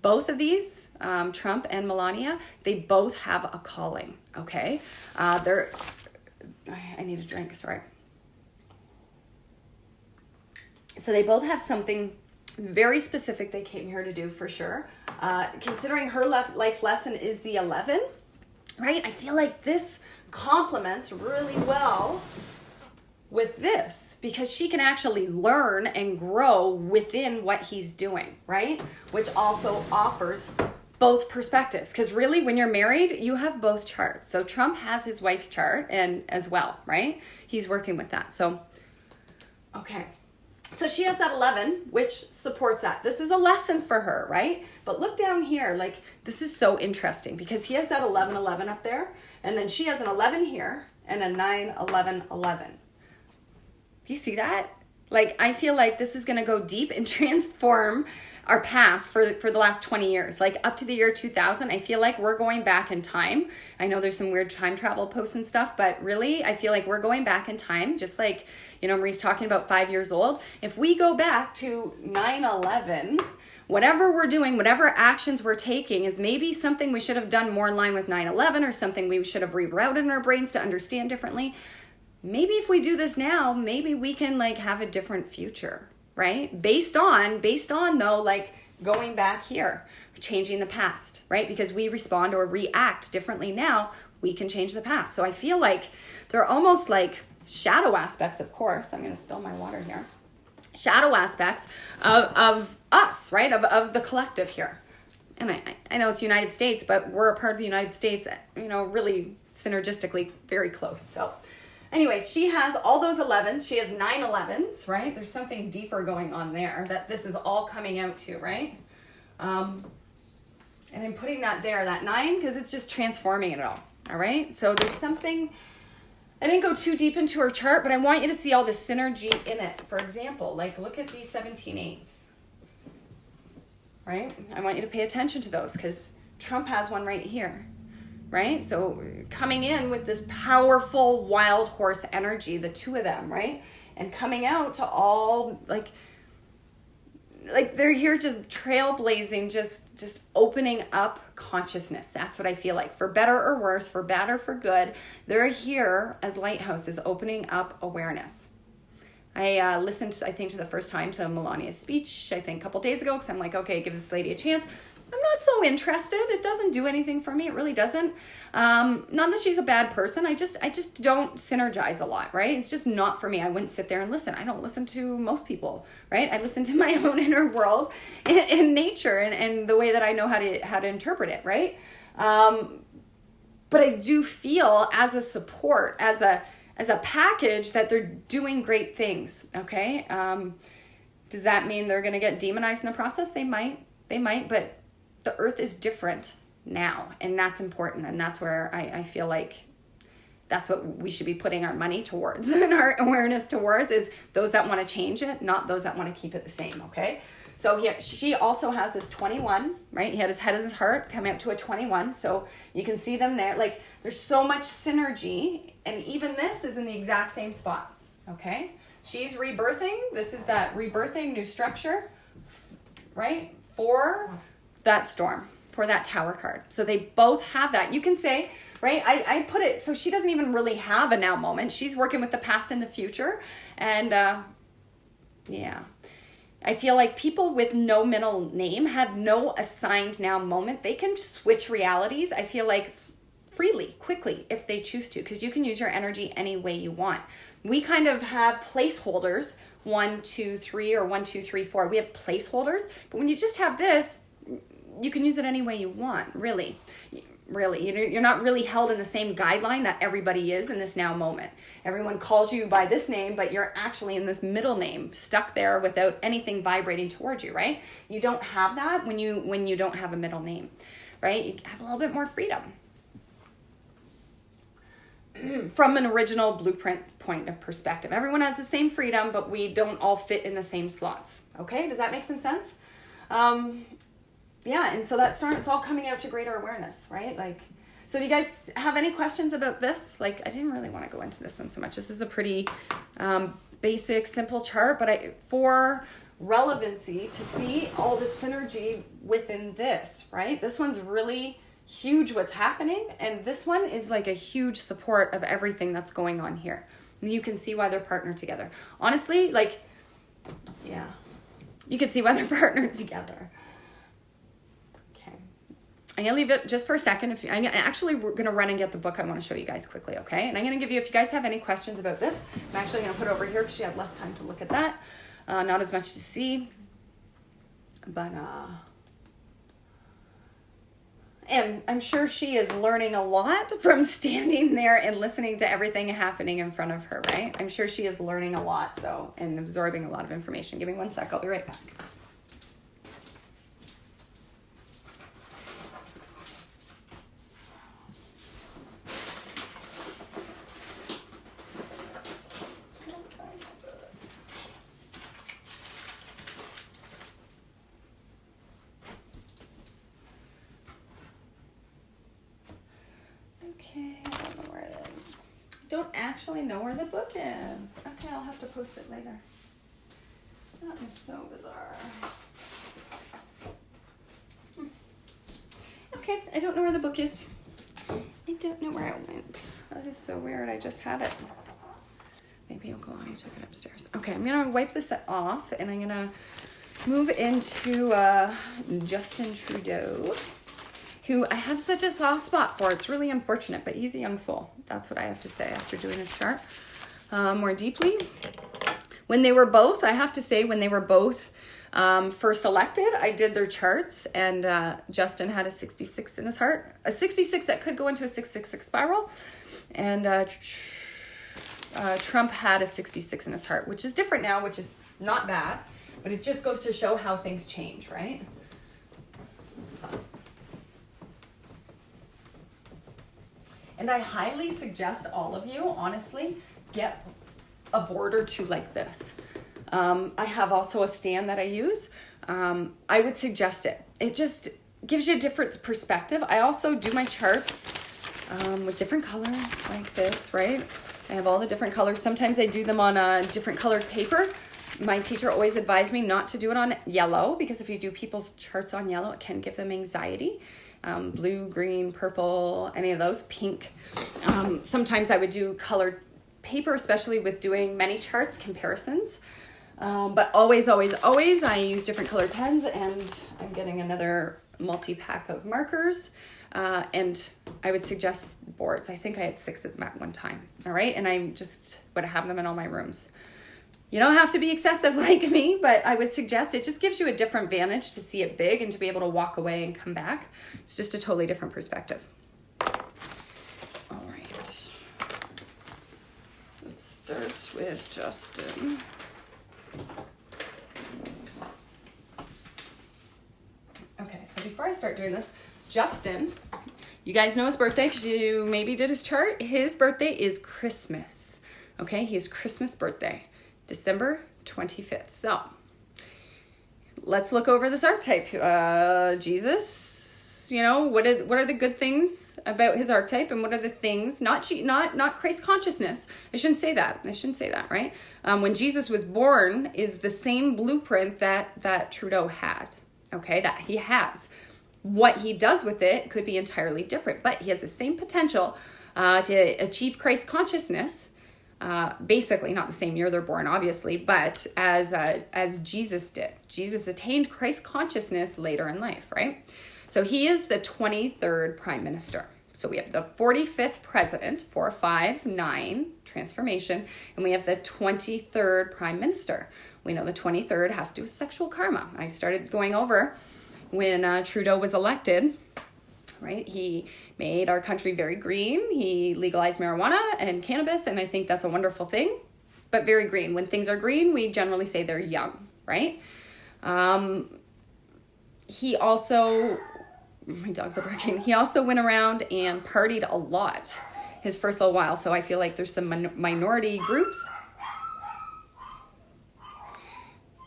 Both of these, Trump and Melania, they both have a calling, okay? I need a drink, sorry. So they both have something very specific they came here to do, for sure. Considering her life lesson is the 11, right? I feel like this complements really well with this, because she can actually learn and grow within what he's doing, right? Which also offers both perspectives, because really when you're married, you have both charts. So Trump has his wife's chart and as well, right? He's working with that. So, okay. So she has that 11, which supports that. This is a lesson for her, right? But look down here, like this is so interesting because he has that 11, 11 up there, and then she has an 11 here and a 9, 11, 11. Do you see that? Like, I feel like this is going to go deep and transform our past for the last 20 years. Like up to the year 2000, I feel like we're going back in time. I know there's some weird time travel posts and stuff, but really I feel like we're going back in time, just like, you know, Marie's talking about 5 years old. If we go back to 9/11, whatever we're doing, whatever actions we're taking is maybe something we should have done more in line with 9/11, or something we should have rerouted in our brains to understand differently. Maybe if we do this now, maybe we can like have a different future, right? Based on though, like going back here, changing the past, right? Because we respond or react differently now, we can change the past. So I feel like they're almost like shadow aspects, of course. I'm going to spill my water here. Shadow aspects of us, right? Of the collective here. And I know it's United States, but we're a part of the United States, you know, really synergistically very close. So anyways, she has all those 11s. She has 9 11s, right? There's something deeper going on there that this is all coming out to, right? And I'm putting that there, that 9, because it's just transforming it all right? So there's something, I didn't go too deep into her chart, but I want you to see all the synergy in it. For example, like look at these 17/8s, right? I want you to pay attention to those because Trump has one right here. Right? So coming in with this powerful wild horse energy, the two of them, right? And coming out to all like they're here just trailblazing, just opening up consciousness. That's what I feel like. For better or worse, for bad or for good, they're here as lighthouses opening up awareness. I listened, I think, to the first time to Melania's speech, I think a couple days ago, because I'm like, okay, give this lady a chance. I'm not so interested. It doesn't do anything for me. It really doesn't. Not that she's a bad person. I just don't synergize a lot, right? It's just not for me. I wouldn't sit there and listen. I don't listen to most people, right? I listen to my own inner world in nature and the way that I know how to interpret it, right? But I do feel as a support, as a package, that they're doing great things, okay? Does that mean they're going to get demonized in the process? They might, but the earth is different now, and that's important, and that's where I feel like that's what we should be putting our money towards and our awareness towards, is those that want to change it, not those that want to keep it the same, okay? So she also has this 21, right? He had his head as his heart, coming up to a 21, so you can see them there. Like, there's so much synergy, and even this is in the exact same spot, okay? She's rebirthing. This is that rebirthing, new structure, right? For that storm, for that tower card. So they both have that. You can say, right, I put it, so she doesn't even really have a now moment. She's working with the past and the future. And yeah, I feel like people with no middle name have no assigned now moment. They can switch realities, I feel like, freely, quickly, if they choose to, because you can use your energy any way you want. We kind of have placeholders, 1, 2, 3, or 1, 2, 3, 4. We have placeholders, but when you just have this, you can use it any way you want, really. You're not really held in the same guideline that everybody is in this now moment. Everyone calls you by this name, but you're actually in this middle name, stuck there without anything vibrating towards you, right? You don't have that when you don't have a middle name, right? You have a little bit more freedom from an original blueprint point of perspective. Everyone has the same freedom, but we don't all fit in the same slots. Okay, does that make some sense? Yeah, and so that storm, it's all coming out to greater awareness, right? Like, So do you guys have any questions about this? Like, I didn't really want to go into this one so much. This is a pretty basic, simple chart, but for relevancy to see all the synergy within this, right? This one's really huge what's happening, and this one is like a huge support of everything that's going on here. And you can see why they're partnered together. Honestly, like, yeah, you can see why they're partnered together. I'm going to leave it just for a second. We're going to run and get the book I want to show you guys quickly, okay? And I'm going to give you, if you guys have any questions about this, I'm actually going to put it over here because she had less time to look at that. Not as much to see. But, and I'm sure she is learning a lot from standing there and listening to everything happening in front of her, right? I'm sure she is learning a lot, and absorbing a lot of information. Give me 1 sec. I'll be right back. Don't actually know where the book is. Okay, I'll have to post it later. That is so bizarre. Okay, I don't know where the book is. I don't know where it went. That is so weird. I just had it. Maybe Uncle Lonnie took it upstairs. Okay, I'm going to wipe this off, and I'm going to move into Justin Trudeau, who I have such a soft spot for. It's really unfortunate, but he's a young soul. That's what I have to say after doing his chart more deeply. When they were both, I have to say, when they were both first elected, I did their charts, and Justin had a 66 in his heart, a 66 that could go into a 666 spiral, and Trump had a 66 in his heart, which is different now, which is not bad, but it just goes to show how things change, right? And I highly suggest all of you, honestly, get a board or two like this. I have also a stand that I use. I would suggest it. It just gives you a different perspective. I also do my charts with different colors like this, right? I have all the different colors. Sometimes I do them on a different colored paper. My teacher always advised me not to do it on yellow, because if you do people's charts on yellow, it can give them anxiety. Blue, green, purple, any of those, pink. Sometimes I would do colored paper, especially with doing many charts, comparisons. But always, always, always, I use different colored pens, and I'm getting another multi-pack of markers. And I would suggest boards. I think I had 6 of them at one time. All right. And I just would have them in all my rooms. You don't have to be excessive like me, but I would suggest it just gives you a different vantage to see it big and to be able to walk away and come back. It's just a totally different perspective. All right. Let's start with Justin. Okay, so before I start doing this, Justin, you guys know his birthday because you maybe did his chart. His birthday is Christmas. Okay, his Christmas birthday. December 25th. So let's look over this archetype. Jesus, you know, what are the good things about his archetype, and what are the things, not Christ consciousness. I shouldn't say that, right? When Jesus was born is the same blueprint that Trudeau had, okay, that he has. What he does with it could be entirely different, but he has the same potential to achieve Christ consciousness. Basically not the same year they're born, obviously, but as Jesus did. Jesus attained Christ consciousness later in life, right? So he is the 23rd prime minister. So we have the 45th president, 4, 5, 9, transformation, and we have the 23rd prime minister. We know the 23rd has to do with sexual karma. I started going over when Trudeau was elected. Right? He made our country very green. He legalized marijuana and cannabis, and I think that's a wonderful thing, but very green. When things are green, we generally say they're young, right? He also, my dogs are barking. He also went around and partied a lot his first little while, so I feel like there's some minority groups.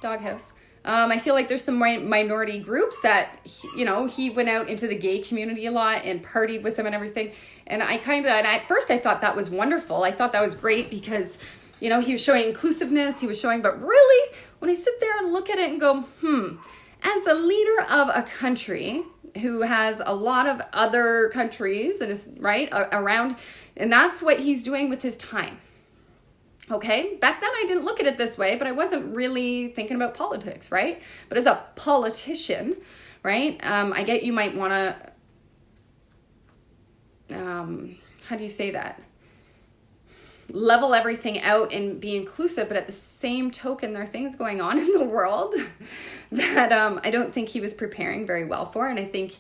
Doghouse. I feel like there's some minority groups that, he went out into the gay community a lot and partied with them and everything. And at first I thought that was wonderful. I thought that was great because, he was showing inclusiveness. He was showing, but really, when I sit there and look at it and go, as the leader of a country who has a lot of other countries and is right around, and that's what he's doing with his time. Okay, back then I didn't look at it this way, but I wasn't really thinking about politics, right? But as a politician, right, I get you might want to, how do you say that? Level everything out and be inclusive, but at the same token, there are things going on in the world that I don't think he was preparing very well for, and I think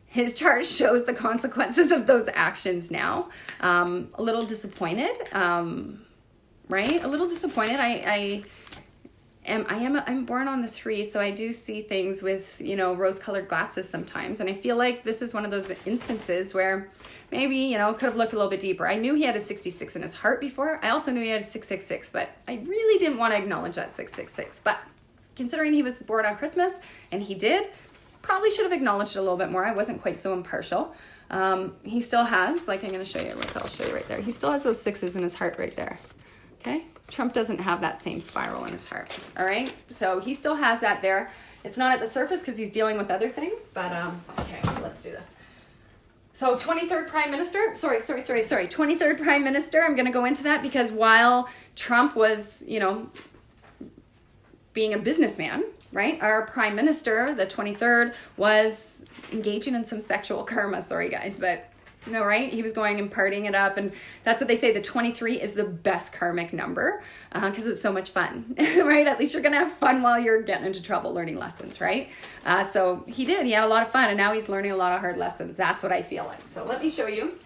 his chart shows the consequences of those actions now. A little disappointed, right? A little disappointed. I'm born on the 3, so I do see things with, rose-colored glasses sometimes, and I feel like this is one of those instances where maybe, could have looked a little bit deeper. I knew he had a 66 in his heart before. I also knew he had a 666, but I really didn't want to acknowledge that 666. But considering he was born on Christmas, and he did, probably should have acknowledged it a little bit more. I wasn't quite so impartial. He still has, like I'm going to show you, I'll show you right there. He still has those 6s in his heart right there. Okay? Trump doesn't have that same spiral in his heart. All right? So he still has that there. It's not at the surface because he's dealing with other things, but okay, let's do this. So 23rd Prime Minister, 23rd Prime Minister, I'm going to go into that because while Trump was, being a businessman, right, our Prime Minister, the 23rd, was engaging in some sexual karma. Sorry, guys, but no, right? He was going and partying it up, and that's what they say. The 23 is the best karmic number because it's so much fun, right? At least you're going to have fun while you're getting into trouble learning lessons, right? So he did. He had a lot of fun, and now he's learning a lot of hard lessons. That's what I feel like. So let me show you.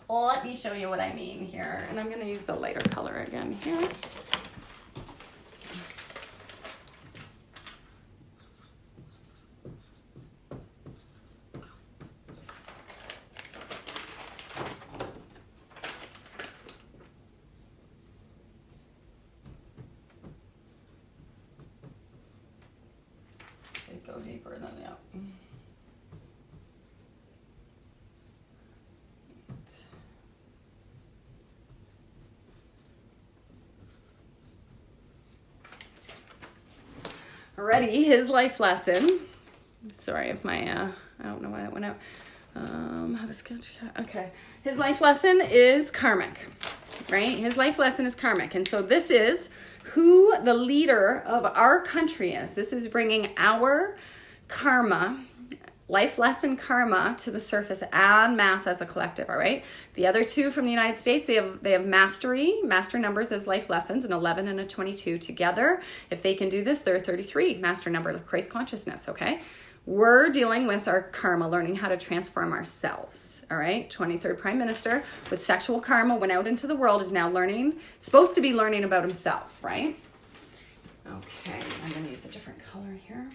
Let me show you what I mean here, and I'm going to use the lighter color again here. Go deeper than that. Alrighty, his life lesson. Sorry if my, I don't know why that went out. Have a sketch. Okay. His life lesson is karmic, right? His life lesson is karmic. And so this is who the leader of our country is. This is bringing our karma, life lesson karma, to the surface en masse as a collective, all right? The other two from the United States, they have master numbers as life lessons, an 11 and a 22 together. If they can do this, they're 33, master number of Christ consciousness, okay? We're dealing with our karma, learning how to transform ourselves, all right? 23rd Prime Minister with sexual karma went out into the world, is now supposed to be learning about himself, right? Okay, I'm going to use a different color here.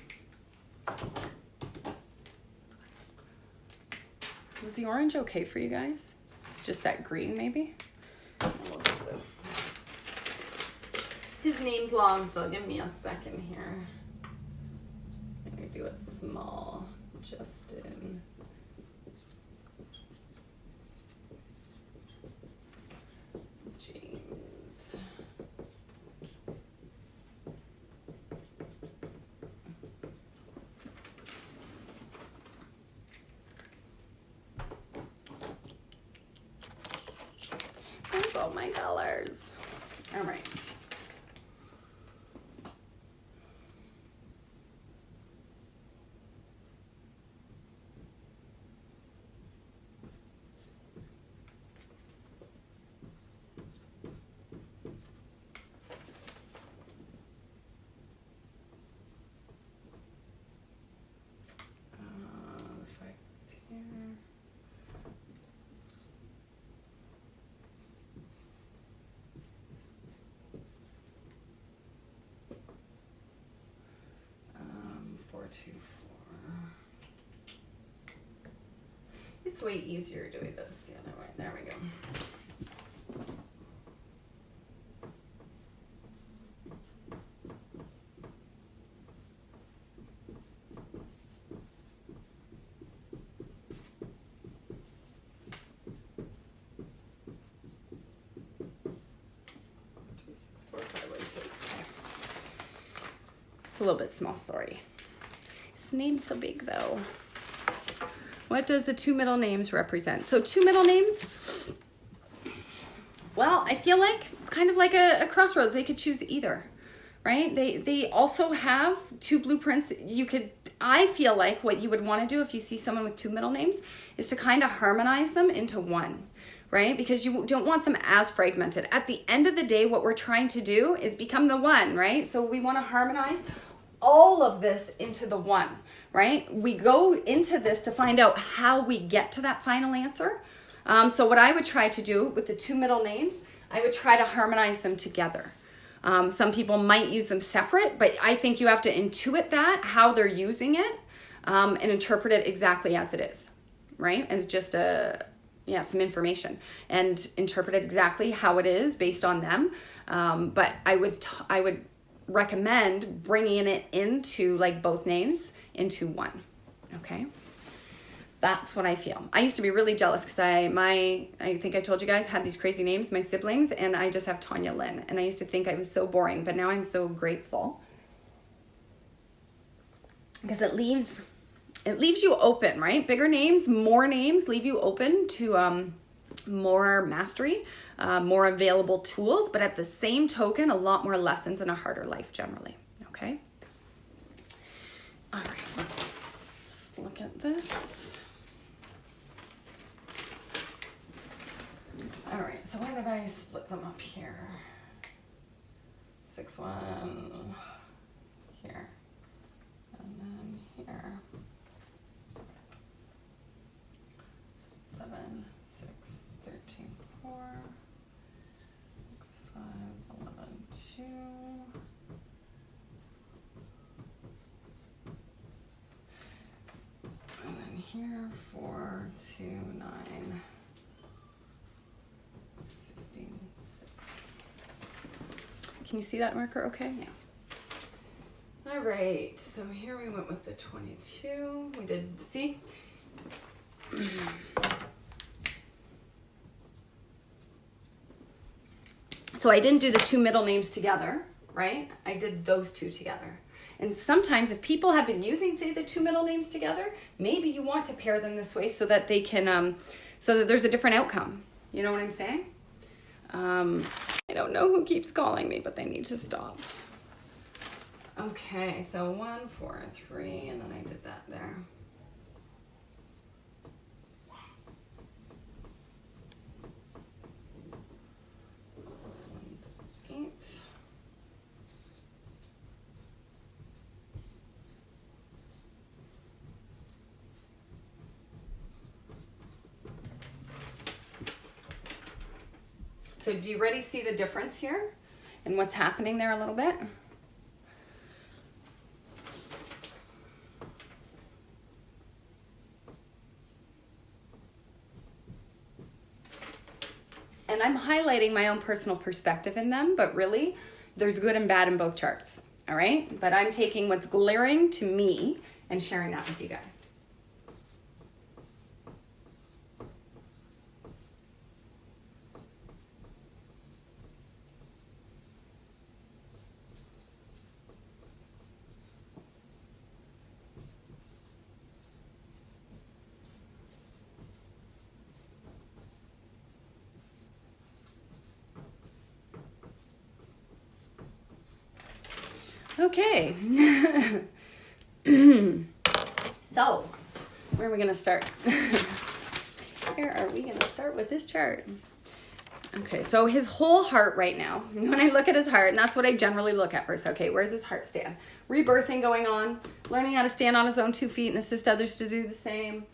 Was the orange okay for you guys? It's just that green, maybe? A little bit blue. His name's long, so give me a second here. I'm going to do it small, Justin. James. There's all my colors. All right. It's way easier doing this the other way. There we go. It's a little bit small, sorry. His name's so big though. What does the 2 middle names represent? So 2 middle names, well, I feel like it's kind of like a crossroads. They could choose either, right? They also have 2 blueprints. I feel like what you would want to do if you see someone with 2 middle names is to kind of harmonize them into one, right? Because you don't want them as fragmented. At the end of the day, what we're trying to do is become the one, right? So we want to harmonize all of this into the one, right? We go into this to find out how we get to that final answer. So what I would try to do with the 2 middle names, I would try to harmonize them together. Some people might use them separate, but I think you have to intuit that, how they're using it, and interpret it exactly as it is, right? As just some information, and interpret it exactly how it is based on them. But I would recommend bringing it into like both names into one. Okay. That's what I feel. I used to be really jealous because I think I told you guys, had these crazy names, my siblings, and I just have Tanya Lynn. And I used to think I was so boring, but now I'm so grateful. Because it leaves you open, right? Bigger names, more names leave you open to more mastery, more available tools, but at the same token, a lot more lessons in a harder life generally. Okay? All right, let's look at this. All right, so why did I split them up here? 6, 1 here, and then here. 7, 6, 13, 4, 6, 5, 11, 2. And then here, 4, 2, 9. 15, 6. Can you see that marker okay? Yeah. All right, so here we went with the 22. We did, see? So I didn't do the 2 middle names together, right? I did those 2 together. And sometimes if people have been using, say, the 2 middle names together, maybe you want to pair them this way so that they can, so that there's a different outcome. You know what I'm saying? I don't know who keeps calling me, but they need to stop. Okay, so 1, 4, 3, and then I did that there. This one's 8. So do you already see the difference here and what's happening there a little bit? And I'm highlighting my own personal perspective in them, but really there's good and bad in both charts, all right? But I'm taking what's glaring to me and sharing that with you guys. Okay. So, where are we going to start? Where are we going to start with this chart? Okay, so his whole heart right now, when I look at his heart, and that's what I generally look at first. Okay, where's his heart stand? Rebirthing going on, learning how to stand on his own 2 feet and assist others to do the same,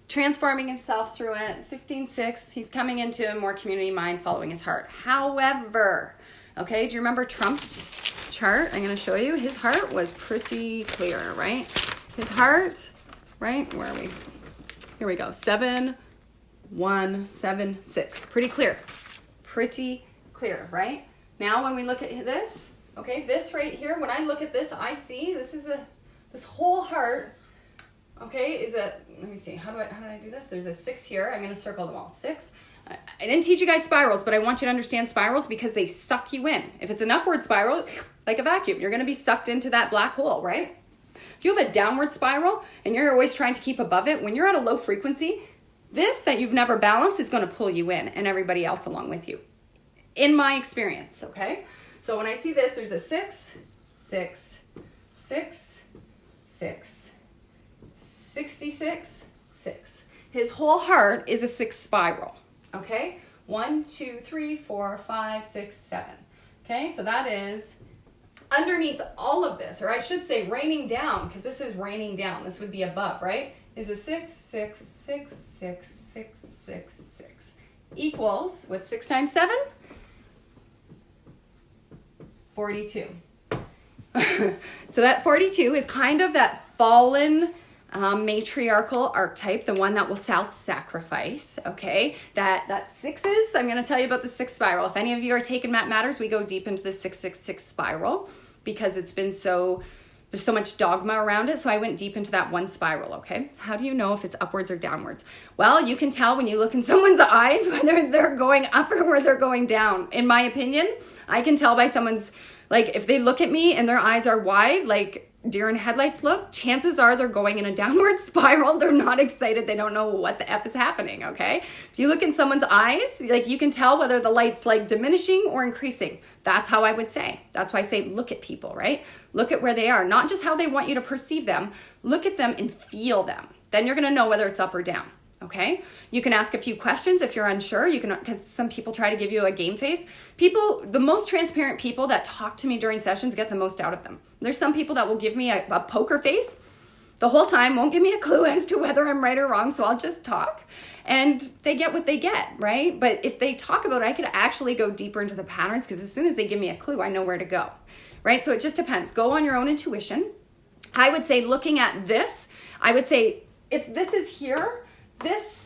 transforming himself through it. 15-6, he's coming into a more community mind following his heart. However, okay, do you remember Trump's chart? I'm going to show you. His heart was pretty clear, right? His heart, right? Where are we? Here we go. 7, 1, 7, 6. Pretty clear. Pretty clear, right? Now when we look at this, okay, this right here, when I look at this, I see this whole heart, okay, let me see, how did I do this? There's a 6 here. I'm going to circle them all. 6. I didn't teach you guys spirals, but I want you to understand spirals because they suck you in. If it's an upward spiral, like a vacuum. You're going to be sucked into that black hole, right? If you have a downward spiral and you're always trying to keep above it, when you're at a low frequency, this that you've never balanced is going to pull you in and everybody else along with you. In my experience, okay? So when I see this, there's a 6, 6, 6, 6, 66, 6. His whole heart is a 6 spiral, okay? 1, 2, 3, 4, 5, 6, 7. Okay, so that is underneath all of this, or I should say raining down, because this is raining down. This would be above, right? Is a 6, 6, 6, 6, 6, 6, 6. Equals, what's 6 times 7? 42. So that 42 is kind of that fallen matriarchal archetype, the one that will self-sacrifice, okay? That 6s, I'm going to tell you about the 6 spiral. If any of you are taking Matt Matters, we go deep into the 666 spiral because it's been there's so much dogma around it, so I went deep into that one spiral, okay? How do you know if it's upwards or downwards? Well, you can tell when you look in someone's eyes whether they're going up or where they're going down. In my opinion, I can tell by someone's, like, if they look at me and their eyes are wide, like deer in headlights look, chances are they're going in a downward spiral. They're not excited. They don't know what the F is happening, okay? If you look in someone's eyes, like, you can tell whether the light's like diminishing or increasing. That's how I would say. That's why I say look at people, right? Look at where they are, not just how they want you to perceive them. Look at them and feel them. Then you're going to know whether it's up or down. Okay, you can ask a few questions if you're unsure. You can, because some people try to give you a game face. The most transparent people that talk to me during sessions get the most out of them. There's some people that will give me a poker face the whole time, won't give me a clue as to whether I'm right or wrong, so I'll just talk. And they get what they get, right? But if they talk about it, I could actually go deeper into the patterns, because as soon as they give me a clue, I know where to go, right? So it just depends. Go on your own intuition. I would say, looking at this, I would say if this is here, this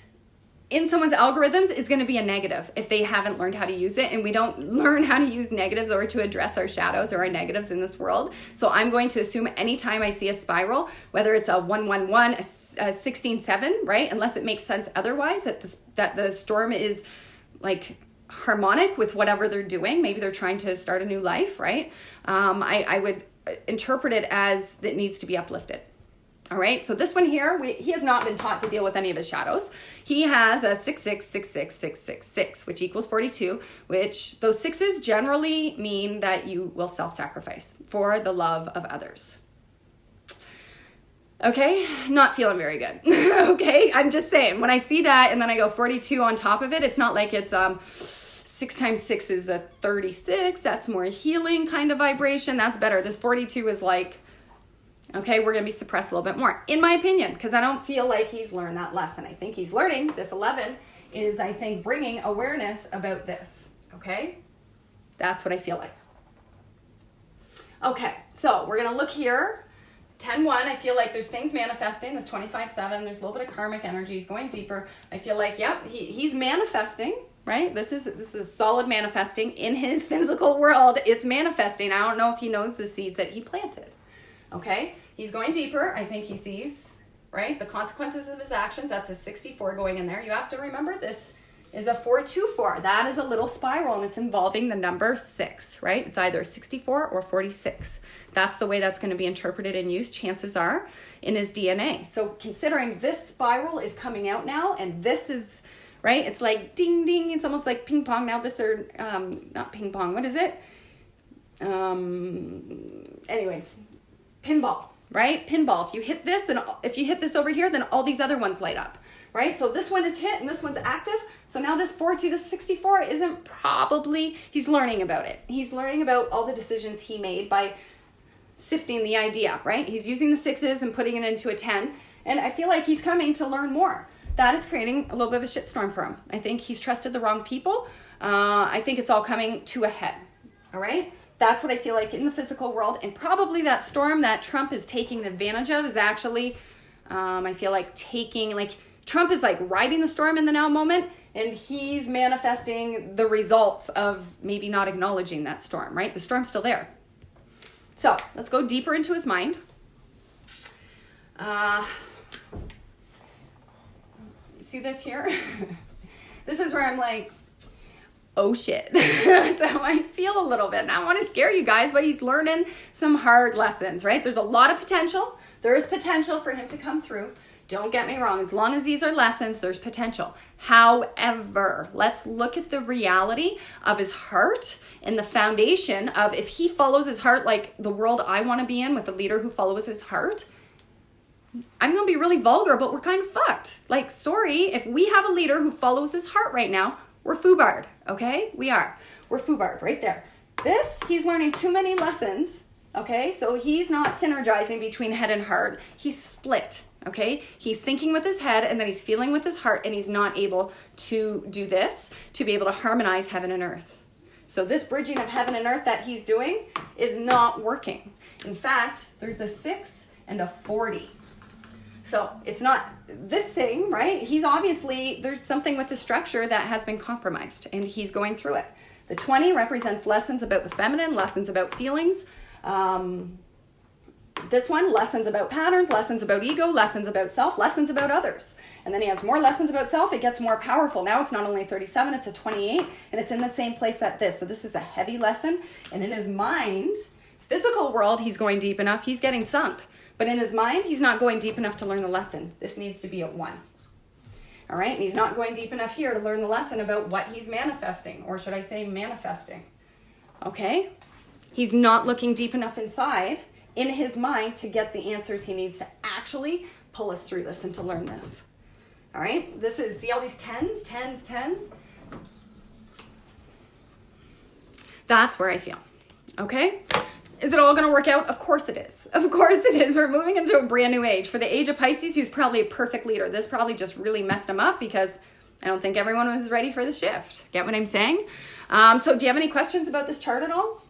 in someone's algorithms is going to be a negative if they haven't learned how to use it, and we don't learn how to use negatives or to address our shadows or our negatives in this world. So I'm going to assume anytime I see a spiral, whether it's a 111, a 16-7, right? Unless it makes sense otherwise, that the storm is like harmonic with whatever they're doing. Maybe they're trying to start a new life, right? I would interpret it as it needs to be uplifted. All right, so this one here, he has not been taught to deal with any of his shadows. He has a 6666666, which equals 42, which those 6s generally mean that you will self-sacrifice for the love of others. Okay, not feeling very good. Okay, I'm just saying, when I see that and then I go 42 on top of it, it's not like it's 6 times 6 is a 36. That's more healing kind of vibration. That's better. This 42 is like, okay, we're going to be suppressed a little bit more, in my opinion, because I don't feel like he's learned that lesson. I think he's learning. This 11 is, I think, bringing awareness about this, okay? That's what I feel like. Okay, so we're going to look here. 10-1, I feel like there's things manifesting. There's 25-7. There's a little bit of karmic energy. He's going deeper. I feel like, yep, he's manifesting, right? This is solid manifesting in his physical world. It's manifesting. I don't know if he knows the seeds that he planted. Okay, he's going deeper. I think he sees, right, the consequences of his actions. That's a 64 going in there. You have to remember this is a 424. That is a little spiral, and it's involving the number 6, right? It's either 64 or 46. That's the way that's going to be interpreted and used, chances are, in his DNA. So considering this spiral is coming out now, and this is, right, it's like ding, ding. It's almost like ping pong. Now this are, not ping pong. What is it? Anyways. Pinball, right? Pinball. If you hit this over here, then all these other ones light up, right? So this one is hit and this one's active. So now this 42 to 64 isn't probably, he's learning about it. He's learning about all the decisions he made by sifting the idea, right? He's using the 6s and putting it into a 10. And I feel like he's coming to learn more. That is creating a little bit of a shitstorm for him. I think he's trusted the wrong people. I think it's all coming to a head, all right? That's what I feel like in the physical world. And probably that storm that Trump is taking advantage of is actually, I feel like Trump is like riding the storm in the now moment, and he's manifesting the results of maybe not acknowledging that storm, right? The storm's still there. So let's go deeper into his mind. See this here? This is where I'm like, oh shit. That's how I feel a little bit. And I want to scare you guys, but he's learning some hard lessons, right? There's a lot of potential. There is potential for him to come through. Don't get me wrong. As long as these are lessons, there's potential. However, let's look at the reality of his heart and the foundation of if he follows his heart like the world I want to be in with a leader who follows his heart. I'm going to be really vulgar, but we're kind of fucked. Like, sorry, if we have a leader who follows his heart right now, we're foobarred, okay? We are. We're foobarred right there. This, he's learning too many lessons, okay? So he's not synergizing between head and heart. He's split, okay? He's thinking with his head and then he's feeling with his heart, and he's not able to do this, to be able to harmonize heaven and earth. So this bridging of heaven and earth that he's doing is not working. In fact, there's a 6 and a 40. So it's not this thing, right? He's obviously, there's something with the structure that has been compromised, and he's going through it. The 20 represents lessons about the feminine, lessons about feelings. This one, lessons about patterns, lessons about ego, lessons about self, lessons about others. And then he has more lessons about self. It gets more powerful. Now it's not only 37, it's a 28, and it's in the same place at this. So this is a heavy lesson. And in his mind, his physical world, he's going deep enough. He's getting sunk. But in his mind, he's not going deep enough to learn the lesson. This needs to be at 1. All right? And he's not going deep enough here to learn the lesson about what he's manifesting, or should I say manifesting. Okay? He's not looking deep enough inside in his mind to get the answers he needs to actually pull us through this and to learn this. All right? This is, see all these 10s, 10s, 10s? That's where I feel. Okay? Is it all going to work out? Of course it is. Of course it is. We're moving into a brand new age. For the age of Pisces, he was probably a perfect leader. This probably just really messed him up because I don't think everyone was ready for the shift. Get what I'm saying? So do you have any questions about this chart at all?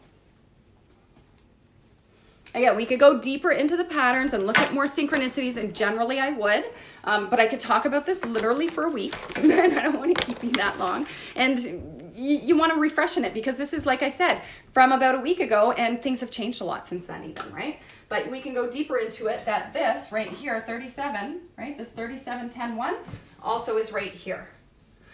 Yeah, we could go deeper into the patterns and look at more synchronicities, and generally I would. But I could talk about this literally for a week, and I don't want to keep you that long. And you want to refresh in it because this is, like I said, from about a week ago, and things have changed a lot since then even, right? But we can go deeper into it that this right here, 37, right? This 37-10-1 also is right here.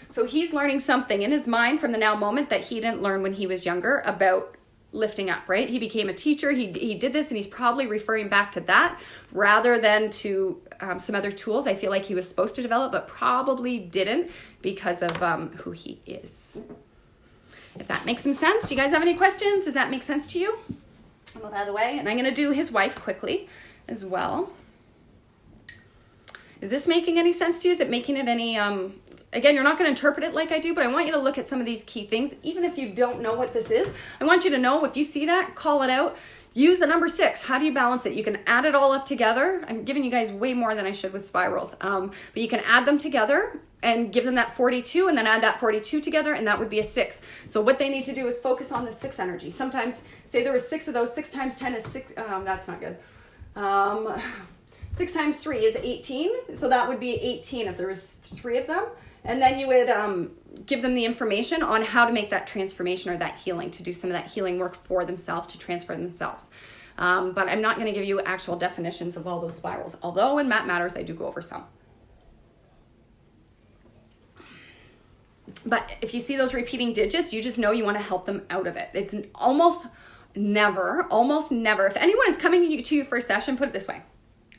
So he's learning something in his mind from the now moment that he didn't learn when he was younger about lifting up, right? He became a teacher. He did this, and he's probably referring back to that rather than to some other tools I feel like he was supposed to develop, but probably didn't because of who he is. If that makes some sense. Do you guys have any questions? Does that make sense to you? I'll move out of the way. And I'm going to do his wife quickly as well. Is this making any sense to you? Is it making it any... Again, you're not going to interpret it like I do, but I want you to look at some of these key things. Even if you don't know what this is, I want you to know if you see that, call it out. Use the number 6. How do you balance it? You can add it all up together. I'm giving you guys way more than I should with spirals. But you can add them together and give them that 42 and then add that 42 together, and that would be a 6. So what they need to do is focus on the 6 energy. Sometimes, say there was 6 of those, 6 times 10 is 6. That's not good. 6 times 3 is 18. So that would be 18 if there was 3 of them. And then you would give them the information on how to make that transformation or that healing, to do some of that healing work for themselves, to transfer themselves. But I'm not going to give you actual definitions of all those spirals, although in Math Matters, I do go over some. But if you see those repeating digits, you just know you want to help them out of it. It's almost never, if anyone is coming to you for a session, put it this way.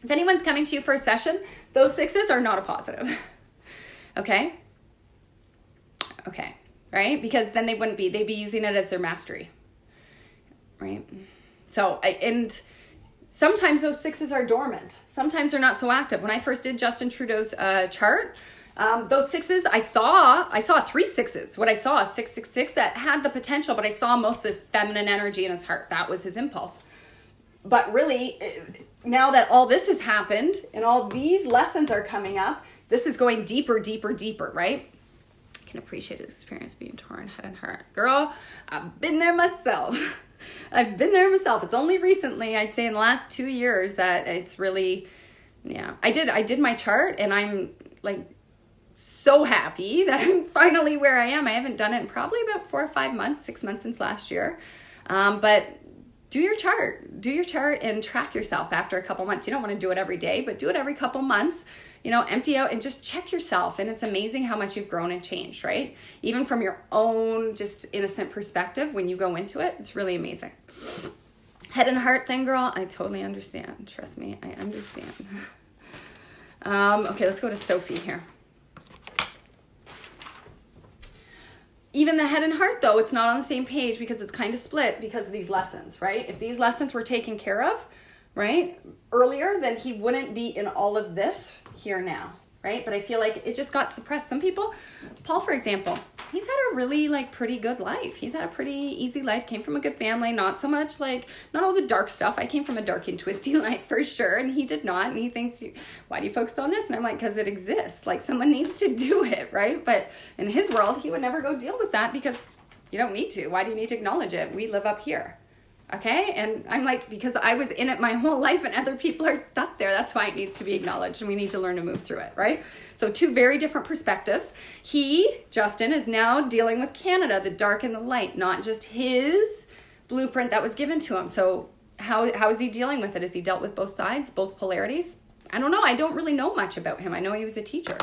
If anyone's coming to you for a session, those 6s are not a positive. Okay, right? Because then they'd be using it as their mastery, right? So, and sometimes those 6s are dormant. Sometimes they're not so active. When I first did Justin Trudeau's chart, those 6s, I saw 3 6s. What I saw, 666, that had the potential, but I saw most of this feminine energy in his heart. That was his impulse. But really, now that all this has happened and all these lessons are coming up, this is going deeper, right? I can appreciate his experience being torn head and heart. Girl, I've been there myself. It's only recently, I'd say in the last 2 years, that it's really, yeah. I did my chart, and I'm like so happy that I'm finally where I am. I haven't done it in probably about 4 or 5 months, 6 months since last year. But do your chart and track yourself after a couple months. You don't want to do it every day, but do it every couple months. Empty out and just check yourself. And it's amazing how much you've grown and changed, right? Even from your own just innocent perspective, when you go into it, it's really amazing. Head and heart thing, girl, I totally understand. Trust me, I understand. Okay, let's go to Sophie here. Even the head and heart, though, it's not on the same page because it's kind of split because of these lessons, right? If these lessons were taken care of, right, earlier, then he wouldn't be in all of this here now, right? But I feel like it just got suppressed. Some people, Paul, for example, he's had a really pretty good life. He's had a pretty easy life, came from a good family, not so much not all the dark stuff. I came from a dark and twisty life for sure, and he did not. And he thinks, why do you focus on this? And I'm like, because it exists. Someone needs to do it, right? But in his world, he would never go deal with that because you don't need to. Why do you need to acknowledge it? We live up here. Okay. And I'm like, because I was in it my whole life and other people are stuck there. That's why it needs to be acknowledged and we need to learn to move through it. Right. So two very different perspectives. Justin is now dealing with Canada, the dark and the light, not just his blueprint that was given to him. So how is he dealing with it? Has he dealt with both sides, both polarities? I don't know. I don't really know much about him. I know he was a teacher.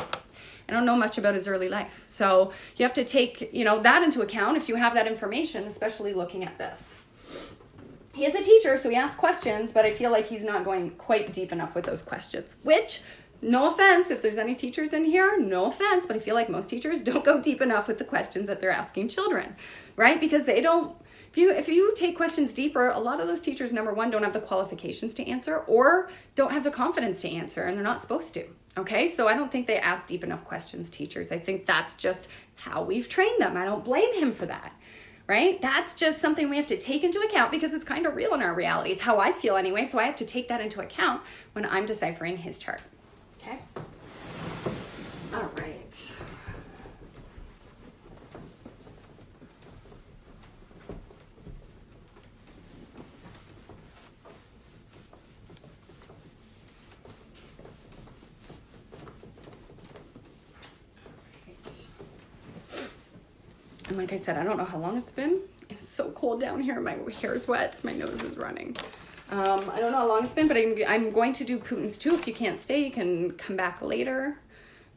I don't know much about his early life. So you have to take, that into account if you have that information, especially looking at this. He is a teacher, so he asks questions, but I feel like he's not going quite deep enough with those questions, which, no offense, if there's any teachers in here, no offense, but I feel like most teachers don't go deep enough with the questions that they're asking children, right? Because they don't, if you take questions deeper, a lot of those teachers, number one, don't have the qualifications to answer or don't have the confidence to answer, and they're not supposed to, okay? So I don't think they ask deep enough questions, teachers. I think that's just how we've trained them. I don't blame him for that. Right? That's just something we have to take into account because it's kind of real in our reality. It's how I feel anyway, so I have to take that into account when I'm deciphering his chart. Okay? All right. And like I said, I don't know how long it's been. It's so cold down here. My hair is wet. My nose is running. I don't know how long it's been, but I'm going to do Putin's too. If you can't stay, you can come back later.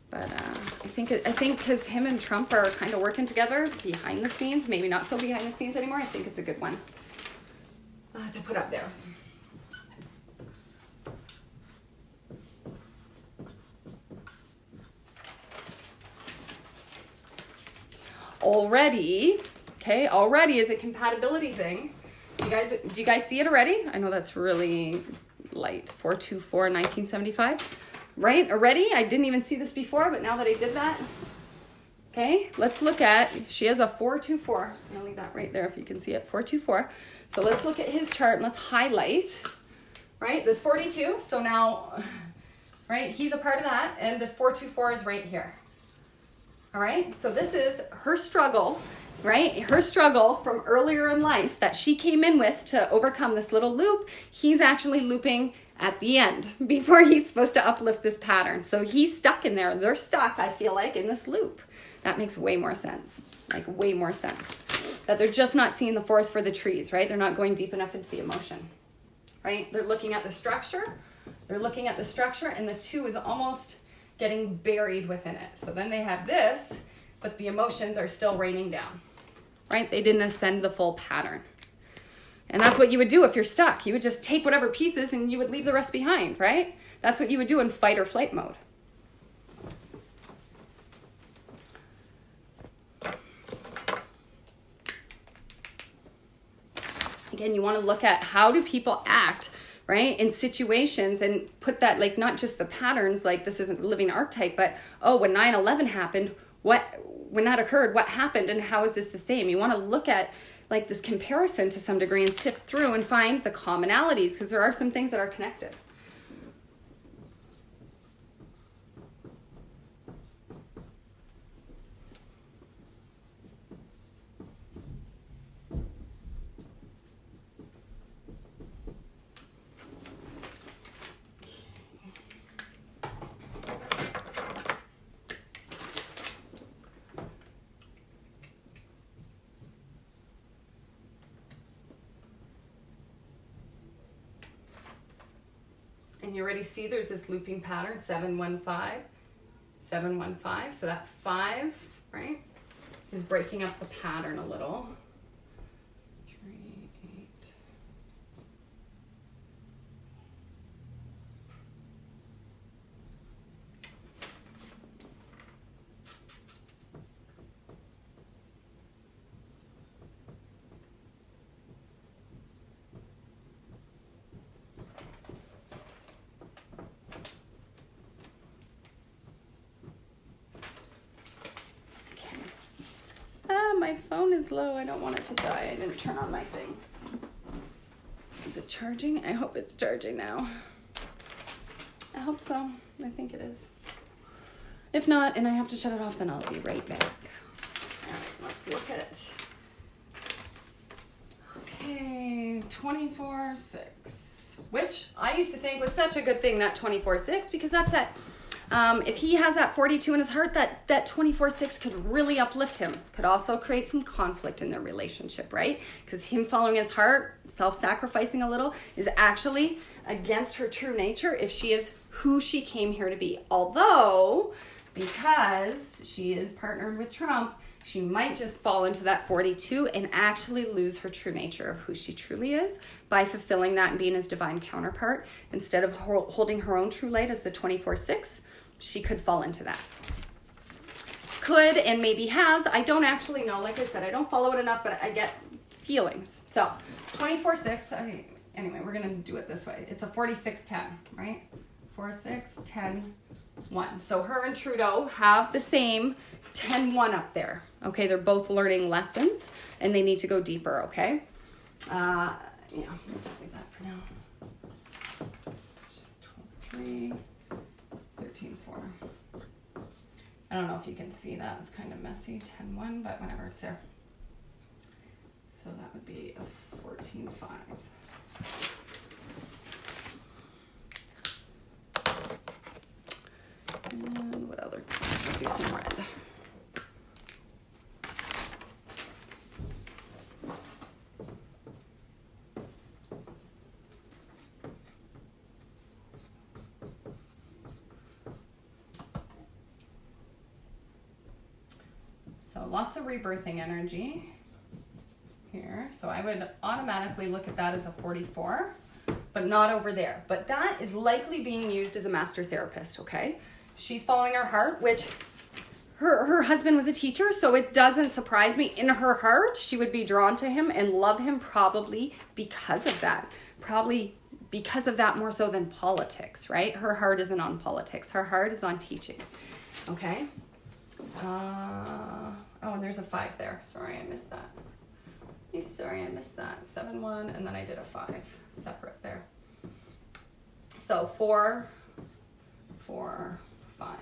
But I think because him and Trump are kind of working together behind the scenes, maybe not so behind the scenes anymore. I think it's a good one to put up there. Already is a compatibility thing. Do you guys see it already? I know that's really light. 424 1975. Right? Already? I didn't even see this before, but now that I did that. Okay, let's look at, she has a 424. I'm gonna leave that right there if you can see it. 424. So let's look at his chart and let's highlight, right? This 42. So now, right, he's a part of that, and this 424 is right here. All right, so this is her struggle, right? Her struggle from earlier in life that she came in with to overcome this little loop. He's actually looping at the end before he's supposed to uplift this pattern. So he's stuck in there. They're stuck, I feel like, in this loop. That makes way more sense, way more sense. That they're just not seeing the forest for the trees, right? They're not going deep enough into the emotion, right? They're looking at the structure. And the two is almost getting buried within it. So then they have this, but the emotions are still raining down, right? They didn't ascend the full pattern. And that's what you would do if you're stuck. You would just take whatever pieces and you would leave the rest behind, right? That's what you would do in fight or flight mode. Again, you want to look at how do people act, right, in situations and put that, not just the patterns, this isn't living archetype, but, when 9/11 happened, when that occurred, what happened and how is this the same? You want to look at, this comparison to some degree and sift through and find the commonalities because there are some things that are connected. And you already see there's this looping pattern, 715, 715. So that 5, right, is breaking up the pattern a little. 3, 8. My phone is low. I don't want it to die. I didn't turn on my thing. Is it charging? I hope it's charging now. I hope so. I think it is. If not, and I have to shut it off, then I'll be right back. All right, let's look at it. Okay, 24/6, which I used to think was such a good thing, that 24/6, because that's that. If he has that 42 in his heart, that 24/6 could really uplift him. Could also create some conflict in their relationship, right? Because him following his heart, self-sacrificing a little, is actually against her true nature if she is who she came here to be. Although, because she is partnered with Trump, she might just fall into that 42 and actually lose her true nature of who she truly is by fulfilling that and being his divine counterpart. Instead of holding her own true light as the 24/6, she could fall into that. Could, and maybe has. I don't actually know. Like I said, I don't follow it enough, but I get feelings. So 24/6, anyway, we're going to do it this way. It's a 46-10, right? 4-6-10-1. So her and Trudeau have the same 10-1 up there. Okay, they're both learning lessons, and they need to go deeper, okay? Yeah, we'll just leave that for now. 12-3. 13-4. I don't know if you can see that. It's kind of messy. 10-1, but whatever, it's there. So that would be a 14-5. And what other? I'll do some red. Lots of rebirthing energy here. So I would automatically look at that as a 44, but not over there. But that is likely being used as a master therapist, okay? She's following her heart, which her husband was a teacher, so it doesn't surprise me. In her heart, she would be drawn to him and love him probably because of that. Probably because of that more so than politics, right? Her heart isn't on politics. Her heart is on teaching, okay? Oh, and there's a 5 there. Sorry, I missed that. Sorry, I missed that. 7-1, and then I did a 5 separate there. So 4, 4, 5,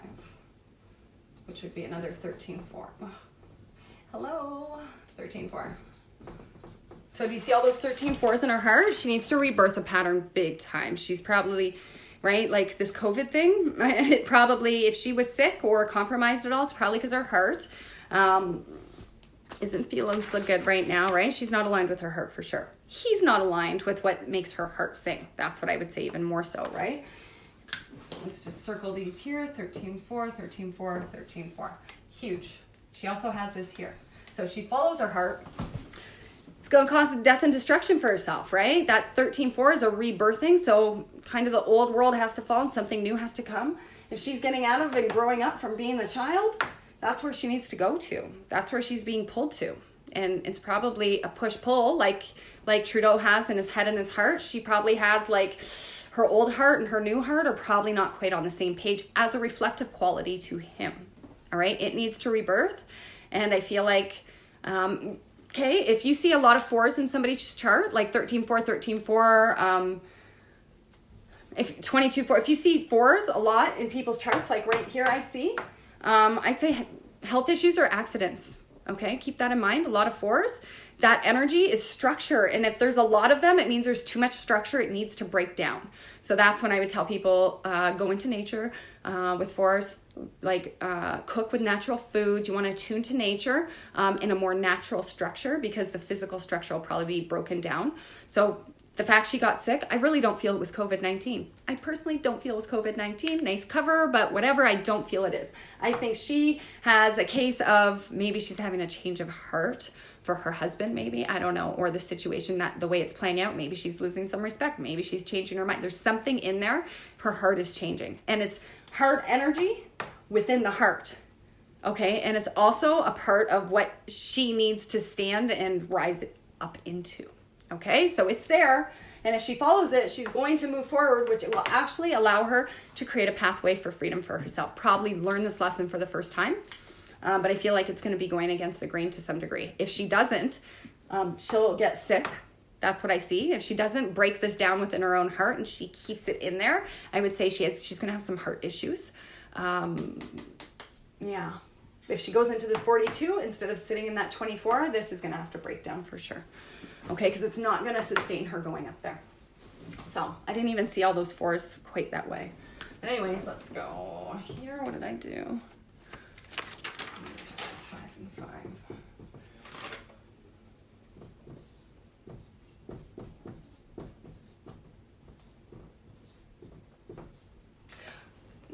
which would be another 13-4. Oh. Hello, 13-4. So do you see all those 13-4s in her heart? She needs to rebirth a pattern big time. She's probably, right, like this COVID thing, it probably, if she was sick or compromised at all, it's probably because her heart isn't feeling so good right now, right? She's not aligned with her heart for sure. He's not aligned with what makes her heart sing. That's what I would say even more so, right? Let's just circle these here. 13-4, 13-4, 13-4. Huge. She also has this here. So she follows her heart. It's going to cause death and destruction for herself, right? That 13-4 is a rebirthing. So kind of the old world has to fall and something new has to come. If she's getting out of and growing up from being the child, that's where she needs to go to. That's where she's being pulled to. And it's probably a push-pull like Trudeau has in his head and his heart. She probably has like her old heart and her new heart are probably not quite on the same page as a reflective quality to him. All right, it needs to rebirth. And I feel like, okay, if you see a lot of 4s in somebody's chart, like 13-4, 13-4, if 22-4, if you see 4s a lot in people's charts, like right here I see, I'd say health issues or accidents. Okay, keep that in mind. A lot of 4s. That energy is structure. And if there's a lot of them, it means there's too much structure. It needs to break down. So that's when I would tell people, go into nature with 4s, like cook with natural foods. You want to tune to nature in a more natural structure because the physical structure will probably be broken down. So The fact she got sick, I really don't feel it was COVID-19. I personally don't feel it was COVID-19. Nice cover, but whatever, I don't feel it is. I think she has a case of maybe she's having a change of heart for her husband, maybe, I don't know, or the situation, that the way it's playing out, maybe she's losing some respect, maybe she's changing her mind. There's something in there, her heart is changing, and it's heart energy within the heart, okay? And it's also a part of what she needs to stand and rise up into, okay? So it's there, and if she follows it, she's going to move forward, which will actually allow her to create a pathway for freedom for herself, probably learn this lesson for the first time. But I feel like it's going to be going against the grain to some degree. If she doesn't, she'll get sick. That's what I see. If she doesn't break this down within her own heart and she keeps it in there, I would say she's going to have some heart issues. Yeah. If she goes into this 42 instead of sitting in that 24, this is going to have to break down for sure. Okay, because it's not going to sustain her going up there. So I didn't even see all those 4s quite that way. But anyways, let's go here. What did I do? Just 5 and 5.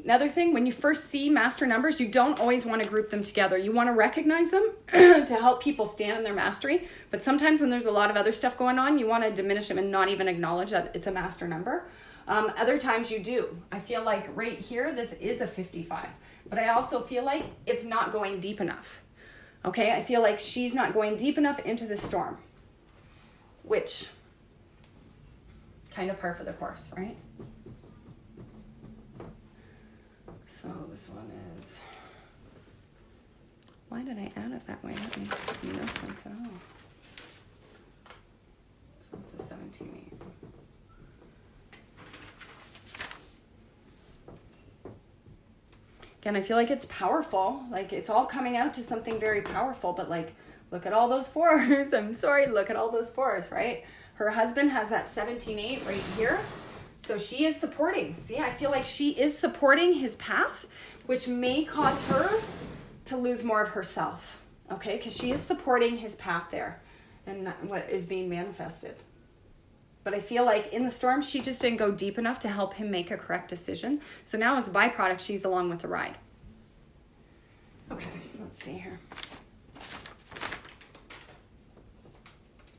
Another thing, when you first see master numbers, you don't always want to group them together. You want to recognize them to help people stand in their mastery. But sometimes when there's a lot of other stuff going on, you want to diminish them and not even acknowledge that it's a master number. Other times you do. I feel like right here, this is a 55. But I also feel like it's not going deep enough. Okay, I feel like she's not going deep enough into the storm. Which, kind of par for the course, right? So this one is, why did I add it that way? That makes no sense at all. So it's a 17-8. Again, I feel like it's powerful. Like it's all coming out to something very powerful, but like, look at all those 4s. I'm sorry, look at all those 4s, right? Her husband has that 17-8 right here. So she is supporting. See, I feel like she is supporting his path, which may cause her to lose more of herself, okay? Because she is supporting his path there and what is being manifested. But I feel like in the storm, she just didn't go deep enough to help him make a correct decision. So now as a byproduct, she's along with the ride. Okay, let's see here.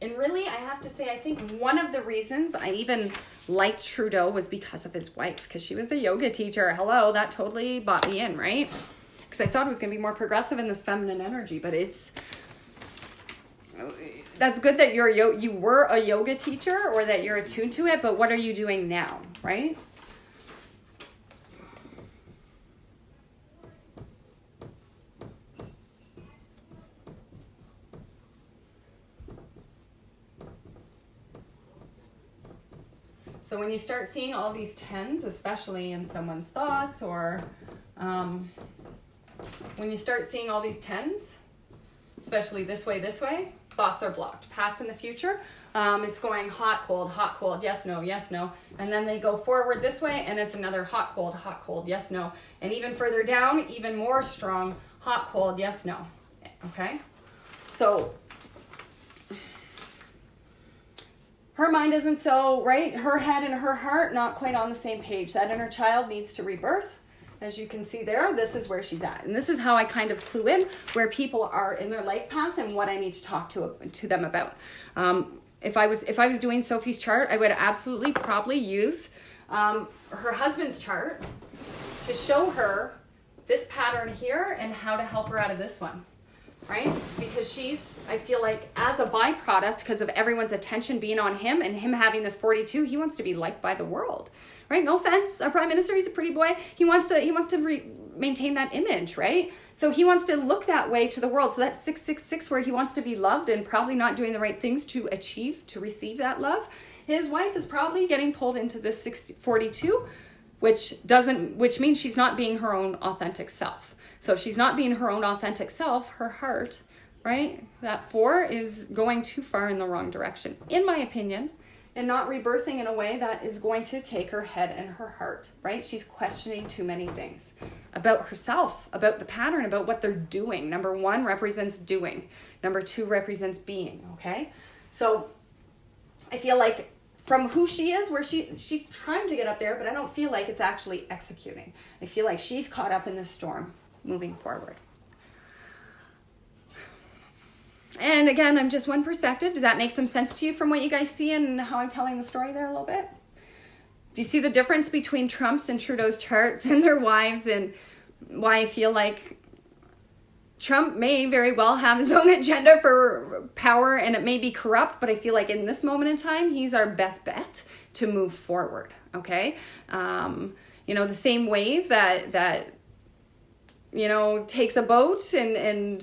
And really, I have to say, I think one of the reasons I even liked Trudeau was because of his wife, because she was a yoga teacher. Hello, that totally bought me in, right? Because I thought it was going to be more progressive in this feminine energy, but that's good that you were a yoga teacher or that you're attuned to it, but what are you doing now, right? So when you start seeing all these 10s, especially in someone's thoughts, or when you start seeing all these 10s, especially this way, thoughts are blocked. Past and the future, it's going hot, cold, yes, no, and then they go forward this way, and it's another hot, cold, yes, no, and even further down, even more strong, hot, cold, yes, no, okay? So her mind isn't so, right? Her head and her heart, not quite on the same page. That inner child needs to rebirth. As you can see there, this is where she's at. And this is how I kind of clue in where people are in their life path and what I need to talk to them about. If I was doing Sophie's chart, I would absolutely probably use her husband's chart to show her this pattern here and how to help her out of this one. Right? Because I feel like as a byproduct, because of everyone's attention being on him and him having this 42, he wants to be liked by the world, right? No offense, our prime minister, he's a pretty boy. He wants to maintain that image, right? So he wants to look that way to the world. So that's 666 where he wants to be loved and probably not doing the right things to receive that love. His wife is probably getting pulled into this 42, which means she's not being her own authentic self. So if she's not being her own authentic self, her heart, right, that 4 is going too far in the wrong direction, in my opinion, and not rebirthing in a way that is going to take her head and her heart, right? She's questioning too many things about herself, about the pattern, about what they're doing. Number 1 represents doing. Number 2 represents being, okay? So I feel like from who she is, where she's trying to get up there, but I don't feel like it's actually executing. I feel like she's caught up in this storm moving forward. And again, I'm just one perspective. Does that make some sense to you from what you guys see and how I'm telling the story there a little bit? Do you see the difference between Trump's and Trudeau's charts and their wives, and why I feel like Trump may very well have his own agenda for power and it may be corrupt, but I feel like in this moment in time, he's our best bet to move forward, okay? The same wave that takes a boat and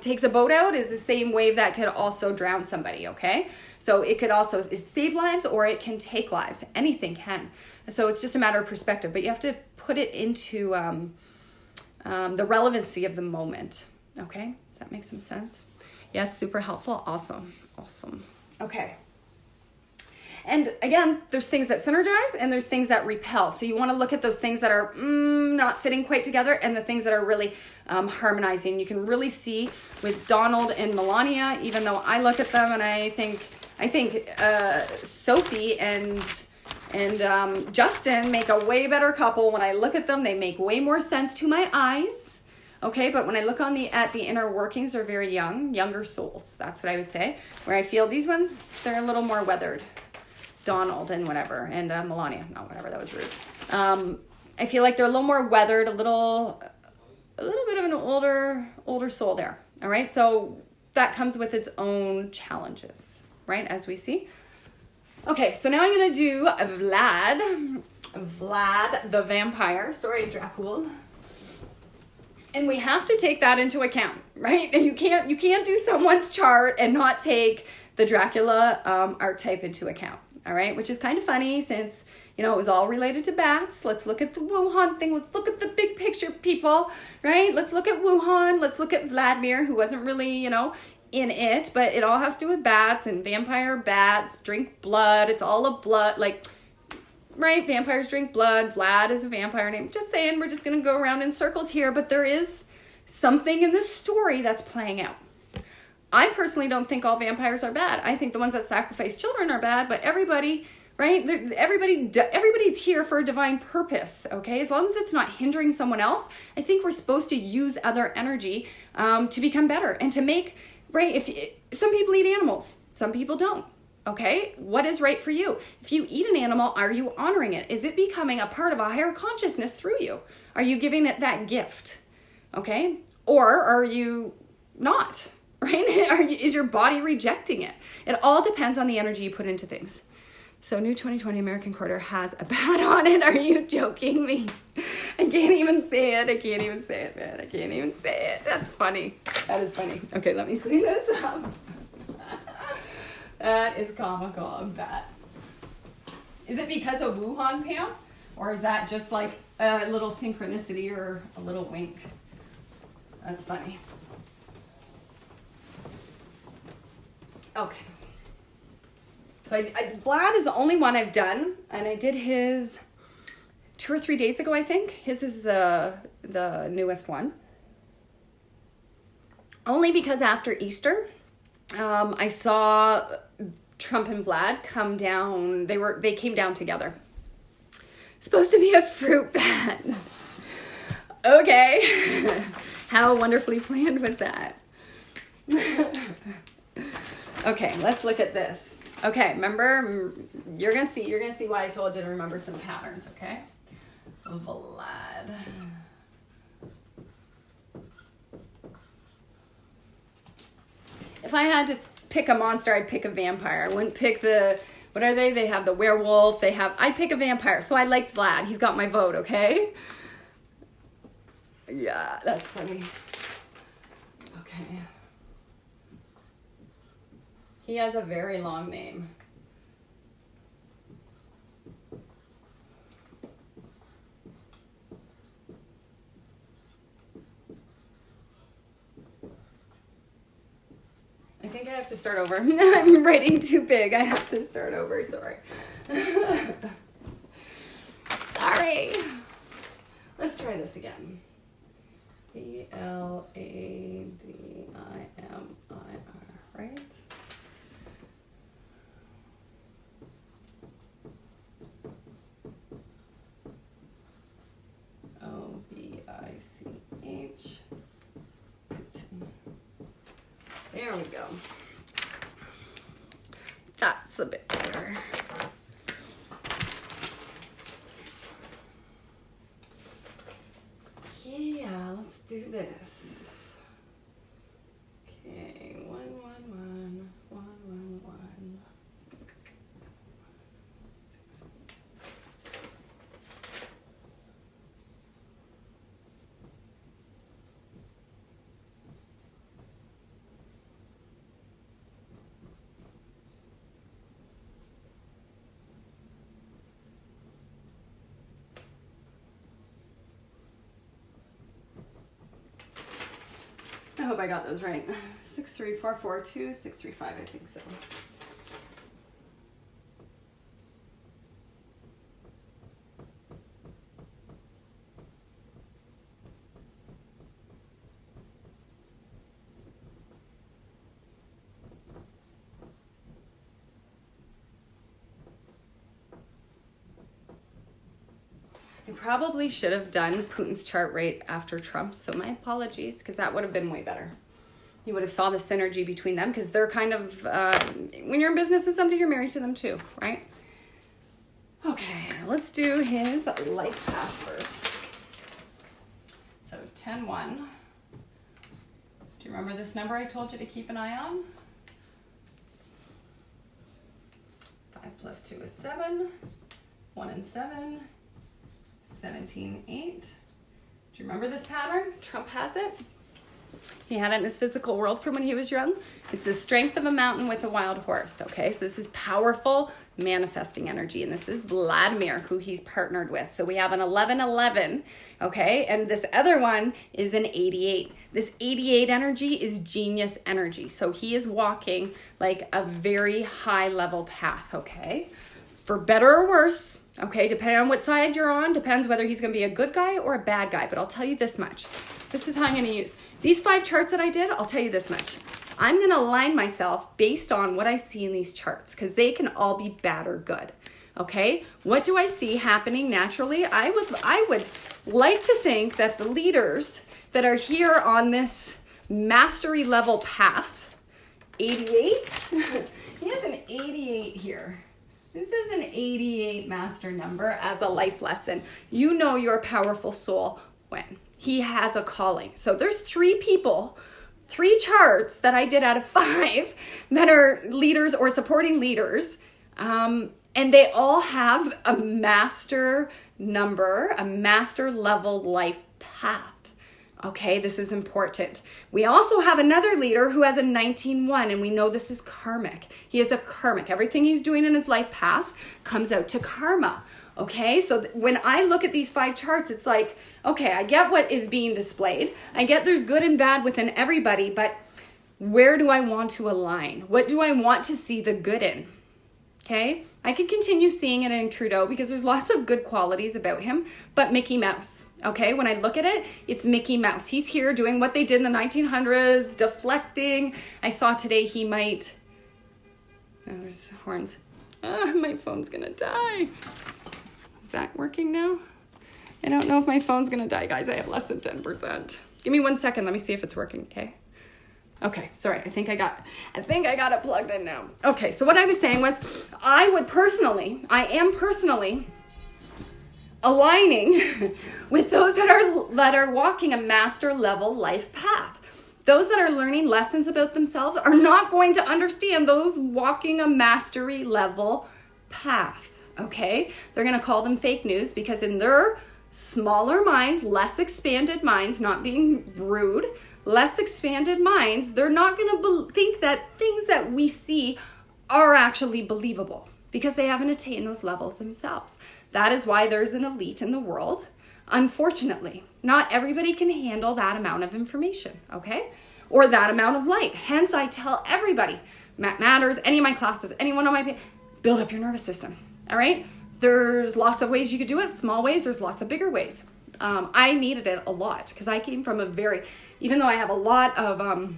takes a boat out is the same wave that could also drown somebody, okay? So it could also save lives or it can take lives. Anything can. So it's just a matter of perspective, but you have to put it into the relevancy of the moment, okay? Does that make some sense? Yes, super helpful. Awesome. Okay. And again, there's things that synergize and there's things that repel. So you want to look at those things that are not fitting quite together and the things that are really harmonizing. You can really see with Donald and Melania, even though I look at them and I think Sophie and Justin make a way better couple. When I look at them, they make way more sense to my eyes. Okay, but when I look at the inner workings, they're very younger souls. That's what I would say. Where I feel these ones, they're a little more weathered. Donald and whatever, and Melania, not whatever, that was rude. I feel like they're a little more weathered, a little bit of an older soul there. All right, so that comes with its own challenges, right? As we see. Okay, so now I'm gonna do Vlad the vampire. Sorry, Dracul. And we have to take that into account, right? And you can't do someone's chart and not take the Dracula archetype into account. All right, which is kind of funny since, it was all related to bats. Let's look at the Wuhan thing. Let's look at the big picture, people, right? Let's look at Wuhan. Let's look at Vladimir, who wasn't really, in it, but it all has to do with bats and vampire bats, drink blood. It's all a blood, right? Vampires drink blood. Vlad is a vampire name. Just saying, we're just going to go around in circles here, but there is something in this story that's playing out. I personally don't think all vampires are bad. I think the ones that sacrifice children are bad, but everybody, right? Everybody's here for a divine purpose, okay? As long as it's not hindering someone else, I think we're supposed to use other energy to become better and to make, right? Some people eat animals, some people don't, okay? What is right for you? If you eat an animal, are you honoring it? Is it becoming a part of a higher consciousness through you? Are you giving it that gift, okay? Or are you not? Right? Is your body rejecting it? It all depends on the energy you put into things. So new 2020 American Quarter has a bat on it. Are you joking me? I can't even say it, man. I can't even say it. That's funny. That is funny. Okay, let me clean this up. That is comical, a bat. Is it because of Wuhan, Pam? Or is that just like a little synchronicity or a little wink? That's funny. Okay. So Vlad is the only one I've done, and I did his 2 or 3 days ago, I think. His is the newest one. Only because after Easter, I saw Trump and Vlad come down. They came down together. Supposed to be a fruit bat. Okay. How wonderfully planned was that? Okay, let's look at this. Okay, remember, you're gonna see why I told you to remember some patterns, okay? Vlad. If I had to pick a monster, I'd pick a vampire. I wouldn't pick what are they? They have the werewolf, I'd pick a vampire. So I like Vlad, he's got my vote, okay? Yeah, that's funny. Okay. He has a very long name. I think I have to start over. I'm writing too big. I have to start over. Sorry. Sorry. Let's try this again. Vladimir, right? Vich. There we go. That's a bit better. Yeah, let's do this. Okay, 111. I hope I got those right. 63442, 635, I think so. I probably should have done Putin's chart right after Trump's, so my apologies, because that would have been way better. You would have saw the synergy between them, because they're kind of, when you're in business with somebody, you're married to them too, right? Okay, let's do his life path first. So 10-1. Do you remember this number I told you to keep an eye on? 5 plus 2 is 7. 1 and 7. 17-8. Do you remember this pattern? Trump has it. He had it in his physical world from when he was young. It's the strength of a mountain with a wild horse, okay? So this is powerful manifesting energy, and this is Vladimir, who he's partnered with. So we have an 11-11, okay? And this other one is an 88. This 88 energy is genius energy. So he is walking like a very high level path, okay? For better or worse, okay, depending on what side you're on, depends whether he's going to be a good guy or a bad guy. But I'll tell you this much. This is how I'm going to use. These 5 charts that I did, I'll tell you this much. I'm going to align myself based on what I see in these charts, because they can all be bad or good, okay? What do I see happening naturally? I would like to think that the leaders that are here on this mastery level path, 88, he has an 88 here. This is an 88 master number as a life lesson. You know your powerful soul when he has a calling. So there's 3 people, 3 charts that I did out of 5 that are leaders or supporting leaders. And they all have a master number, a master level life path. Okay, this is important. We also have another leader who has a 19-1, and we know this is karmic. He is a karmic. Everything he's doing in his life path comes out to karma. Okay, so when I look at these 5 charts, it's like, okay, I get what is being displayed. I get there's good and bad within everybody, but where do I want to align? What do I want to see the good in? Okay, I could continue seeing it in Trudeau because there's lots of good qualities about him, but Mickey Mouse. Okay, when I look at it, it's Mickey Mouse. He's here doing what they did in the 1900s, deflecting. I saw today he might, oh, there's horns. My phone's gonna die. Is that working now? I don't know if my phone's gonna die, guys. I have less than 10%. Give me 1 second, let me see if it's working, okay? Okay, sorry, I think I got it plugged in now. Okay, so what I was saying was, I am personally aligning with those that are walking a master level life path. Those that are learning lessons about themselves are not going to understand those walking a mastery level path, okay? They're going to call them fake news because in their smaller minds, less expanded minds, not being rude, less expanded minds, they're not going to think that things that we see are actually believable because they haven't attained those levels themselves. That is why there's an elite in the world. Unfortunately, not everybody can handle that amount of information, okay? Or that amount of light. Hence, I tell everybody, Matters, any of my classes, any one of my, build up your nervous system, all right? There's lots of ways you could do it, small ways, there's lots of bigger ways. I needed it a lot because I came from even though I have a lot of,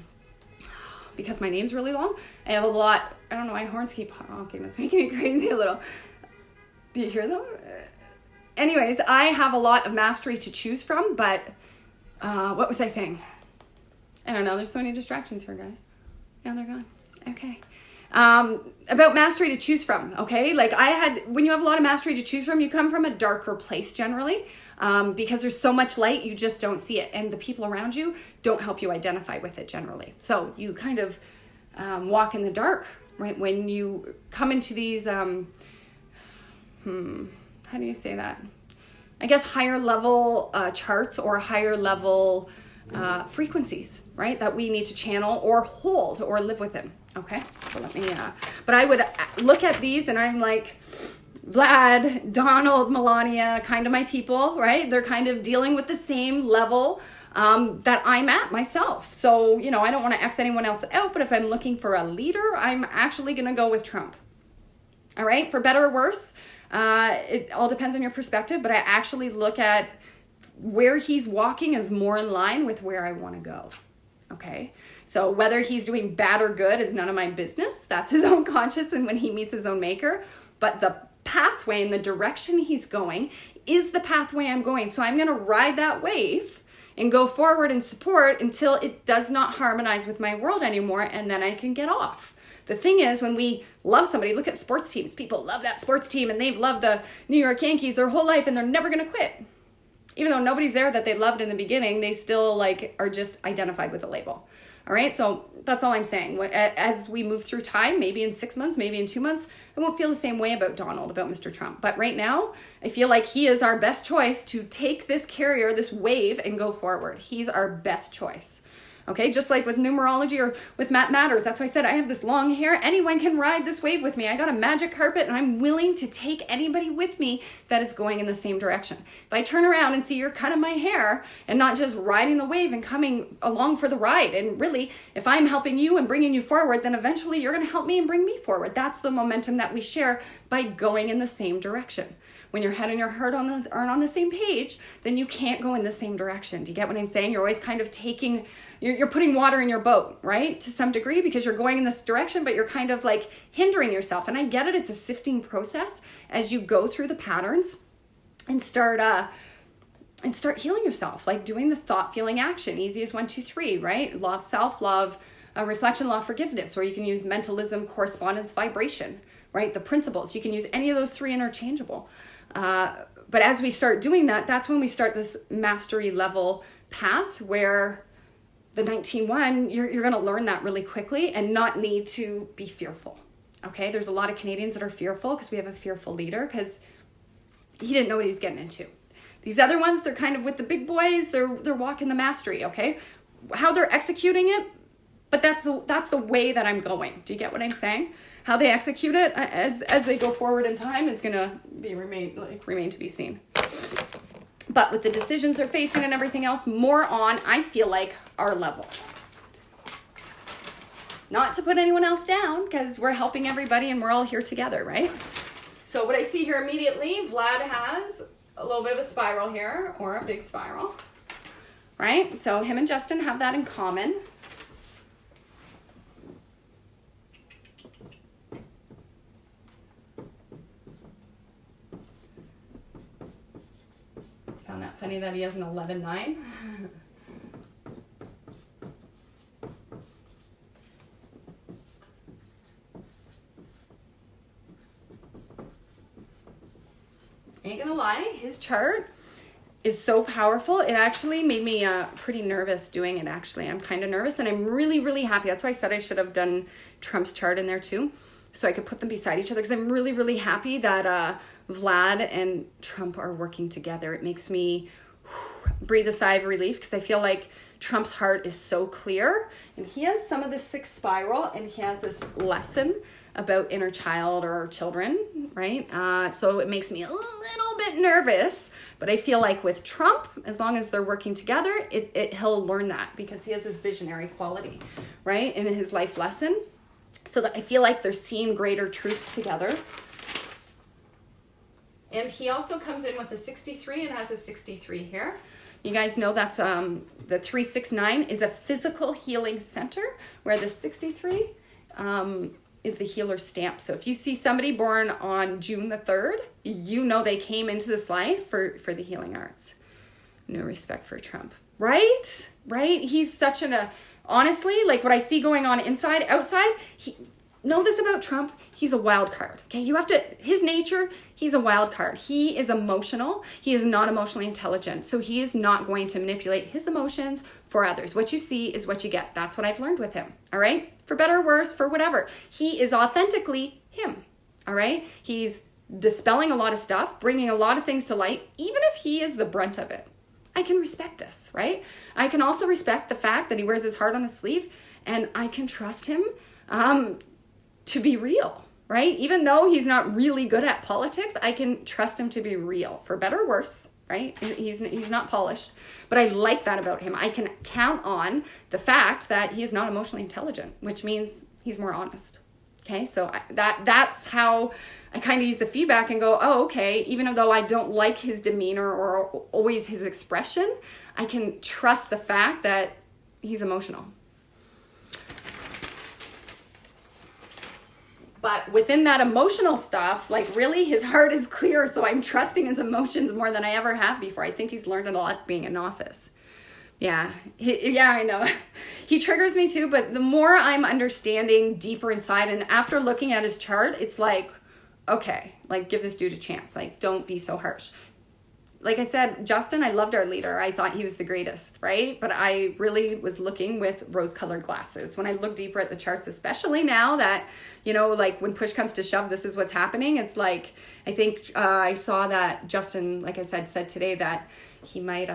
because my name's really long, I have a lot, I don't know, my horns keep honking, it's making me crazy a little. Do you hear them? anyways, I have a lot of mastery to choose from, but what was I saying? I don't know. There's so many distractions here, guys. Now they're gone. Okay. About mastery to choose from, okay? Like when you have a lot of mastery to choose from, you come from a darker place generally, because there's so much light, you just don't see it. And the people around you don't help you identify with it generally. So you kind of walk in the dark, right? When you come into these, how do you say that? I guess higher level charts or higher level frequencies, right? That we need to channel or hold or live within. Okay, so let me, but I would look at these and I'm like, Vlad, Donald, Melania, kind of my people, right? They're kind of dealing with the same level that I'm at myself. So, you know, I don't want to X anyone else out, but if I'm looking for a leader, I'm actually going to go with Trump. All right, for better or worse, it all depends on your perspective, but I actually look at where he's walking as more in line with where I want to go. Okay, so whether he's doing bad or good is none of my business. That's his own conscience and when he meets his own maker. But the pathway and the direction he's going is the pathway I'm going. So I'm going to ride that wave and go forward and support until it does not harmonize with my world anymore, and then I can get off. The thing is, when we love somebody, look at sports teams. People love that sports team and they've loved the New York Yankees their whole life and they're never going to quit. Even though nobody's there that they loved in the beginning, they still are just identified with the label. All right, so that's all I'm saying. As we move through time, maybe in 6 months, maybe in 2 months, I won't feel the same way about Donald, about Mr. Trump. But right now, I feel like he is our best choice to take this carrier, this wave, and go forward. He's our best choice. Okay, just like with numerology or with Matt Matters. That's why I said I have this long hair. Anyone can ride this wave with me. I got a magic carpet and I'm willing to take anybody with me that is going in the same direction. If I turn around and see you're cutting my hair and not just riding the wave and coming along for the ride, and really, if I'm helping you and bringing you forward, then eventually you're going to help me and bring me forward. That's the momentum that we share by going in the same direction. When your head and your heart aren't on the same page, then you can't go in the same direction. Do you get what I'm saying? You're always kind of you're putting water in your boat, right? To some degree, because you're going in this direction, but you're kind of like hindering yourself. And I get it. It's a sifting process as you go through the patterns and start healing yourself, like doing the thought, feeling, action. Easy as 1, 2, 3, right? Law of self, law of reflection, law of forgiveness, or you can use mentalism, correspondence, vibration, right? The principles. You can use any of those 3 interchangeable. But as we start doing that, that's when we start this mastery level path where the 19-1, you're going to learn that really quickly and not need to be fearful. Okay, there's a lot of Canadians that are fearful because we have a fearful leader because he didn't know what he was getting into. These other ones, they're kind of with the big boys. They're walking the mastery. Okay, how they're executing it, but that's the way that I'm going. Do you get what I'm saying? How they execute it as they go forward in time is gonna remain to be seen. But with the decisions they're facing and everything else, more on, I feel like, our level. Not to put anyone else down, because we're helping everybody and we're all here together, right? So what I see here immediately, Vlad has a little bit of a spiral here, or a big spiral, right? So him and Justin have that in common. Found that funny that he has an 11-9. Ain't gonna lie, his chart is so powerful. It actually made me pretty nervous doing it, actually. I'm kind of nervous, and I'm really, really happy. That's why I said I should have done Trump's chart in there too, so I could put them beside each other, because I'm really, really happy that Vlad and Trump are working together. It makes me breathe a sigh of relief, because I feel like Trump's heart is so clear, and he has some of the 6 spiral, and he has this lesson about inner child or children, right? So it makes me a little bit nervous, but I feel like with Trump, as long as they're working together, he'll learn that, because he has this visionary quality, right, in his life lesson. So that I feel like they're seeing greater truths together. And he also comes in with a 63 and has a 63 here. You guys know that's the 369 is a physical healing center, where the 63 is the healer stamp. So if you see somebody born on June the 3rd, you know they came into this life for the healing arts. No respect for Trump. Right? He's such honestly, like what I see going on inside, outside, know this about Trump, he's a wild card. Okay, his nature, he's a wild card. He is emotional. He is not emotionally intelligent. So he is not going to manipulate his emotions for others. What you see is what you get. That's what I've learned with him. All right? For better or worse, for whatever. He is authentically him. All right? He's dispelling a lot of stuff, bringing a lot of things to light, even if he is the brunt of it. I can respect this, right? I can also respect the fact that he wears his heart on his sleeve, and I can trust him to be real, right? Even though he's not really good at politics, I can trust him to be real, for better or worse, right? He's not polished, but I like that about him. I can count on the fact that he is not emotionally intelligent, which means he's more honest. Okay, so that's how I kind of use the feedback and go, oh, okay, even though I don't like his demeanor or always his expression, I can trust the fact that he's emotional. But within that emotional stuff, like really his heart is clear, so I'm trusting his emotions more than I ever have before. I think he's learned a lot being in office. Yeah, I know. He triggers me too, but the more I'm understanding deeper inside and after looking at his chart, it's like, okay, like give this dude a chance. Like, don't be so harsh. Like I said, Justin, I loved our leader. I thought he was the greatest, right? But I really was looking with rose-colored glasses. When I look deeper at the charts, especially now that, like when push comes to shove, this is what's happening. It's like, I think I saw that Justin, like I said today that he might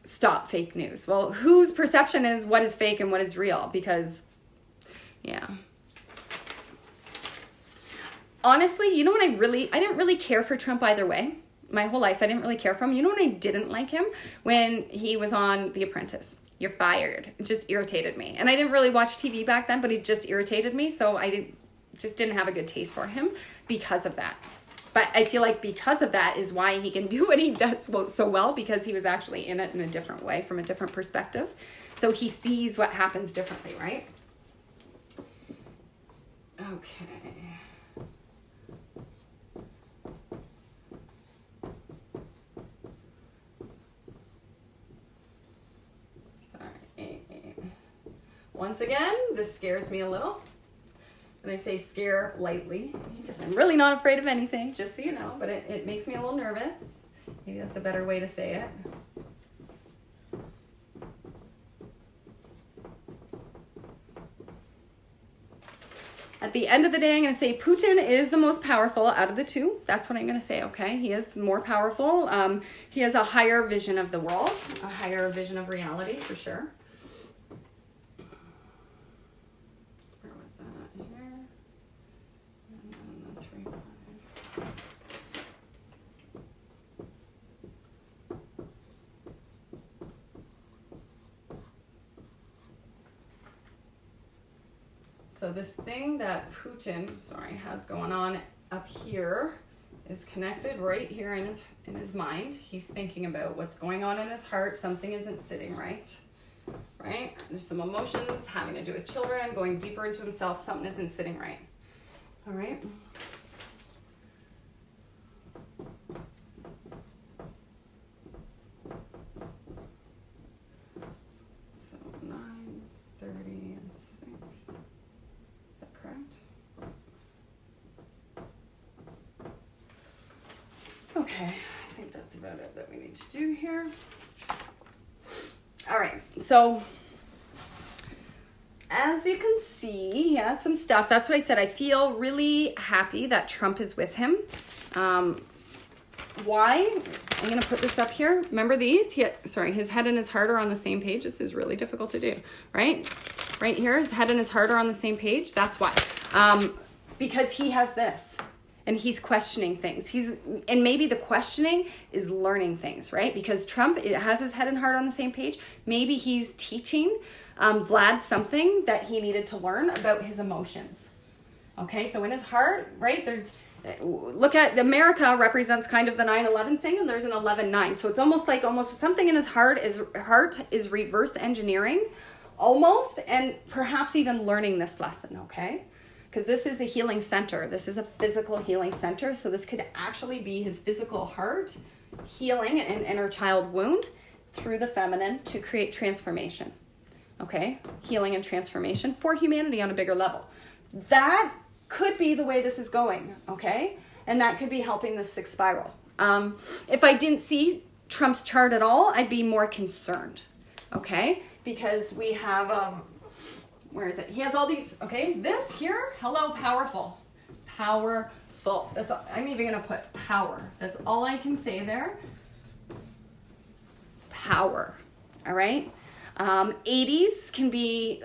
stop fake news. Well, whose perception is what is fake and what is real? Because, yeah. Honestly, I didn't really care for Trump either way. My whole life, I didn't really care for him. You know when I didn't like him? When he was on The Apprentice. You're fired. It just irritated me. And I didn't really watch TV back then, but it just irritated me. So I just didn't have a good taste for him because of that. But I feel like because of that is why he can do what he does so well, because he was actually in it in a different way, from a different perspective. So he sees what happens differently, right? Okay. Sorry. Once again, this scares me a little. And I say scare lightly because I'm really not afraid of anything, just so you know, but it makes me a little nervous. Maybe that's a better way to say it. At the end of the day, I'm going to say Putin is the most powerful out of the two. That's what I'm going to say, okay? He is more powerful. He has a higher vision of the world, a higher vision of reality, for sure. So this thing that Putin, has going on up here is connected right here in his mind. He's thinking about what's going on in his heart. Something isn't sitting right? There's some emotions having to do with children, going deeper into himself. Something isn't sitting right. All right. So 9:30 and 6. Correct? Okay, I think that's about it that we need to do here. All right, so as you can see, he has some stuff. That's what I said. I feel really happy that Trump is with him. Why? I'm going to put this up here. Remember these? His head and his heart are on the same page. This is really difficult to do, right? Right here, his head and his heart are on the same page. That's why. Because he has this. And he's questioning things. And maybe the questioning is learning things, right? Because Trump has his head and heart on the same page. Maybe he's teaching Vlad something that he needed to learn about his emotions. Okay, so in his heart, right, look at America represents kind of the 9/11 thing, and there's an 11/9. So it's almost something in his heart is reverse engineering, almost, and perhaps even learning this lesson, okay? because this is a healing center. This is a physical healing center. So this could actually be his physical heart healing an inner child wound through the feminine to create transformation. Okay? Healing and transformation for humanity on a bigger level. That could be the way this is going. Okay? And that could be helping the sixth spiral. If I didn't see Trump's chart at all, I'd be more concerned. Okay? Because we have, where is it? He has all these, okay, this here, hello, powerful. Powerful. That's all, I'm even going to put power. That's all I can say there. Power. All right? 80s can be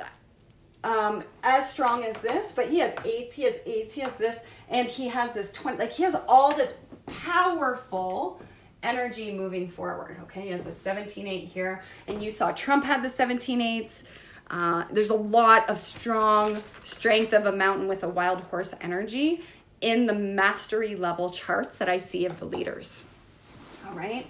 as strong as this, but he has 8s, he has this, and he has this 20, like he has all this powerful energy moving forward. Okay, he has a 17-8 here, and you saw Trump had the 17-8s. There's a lot of strong strength of a mountain with a wild horse energy in the mastery level charts that I see of the leaders. All right.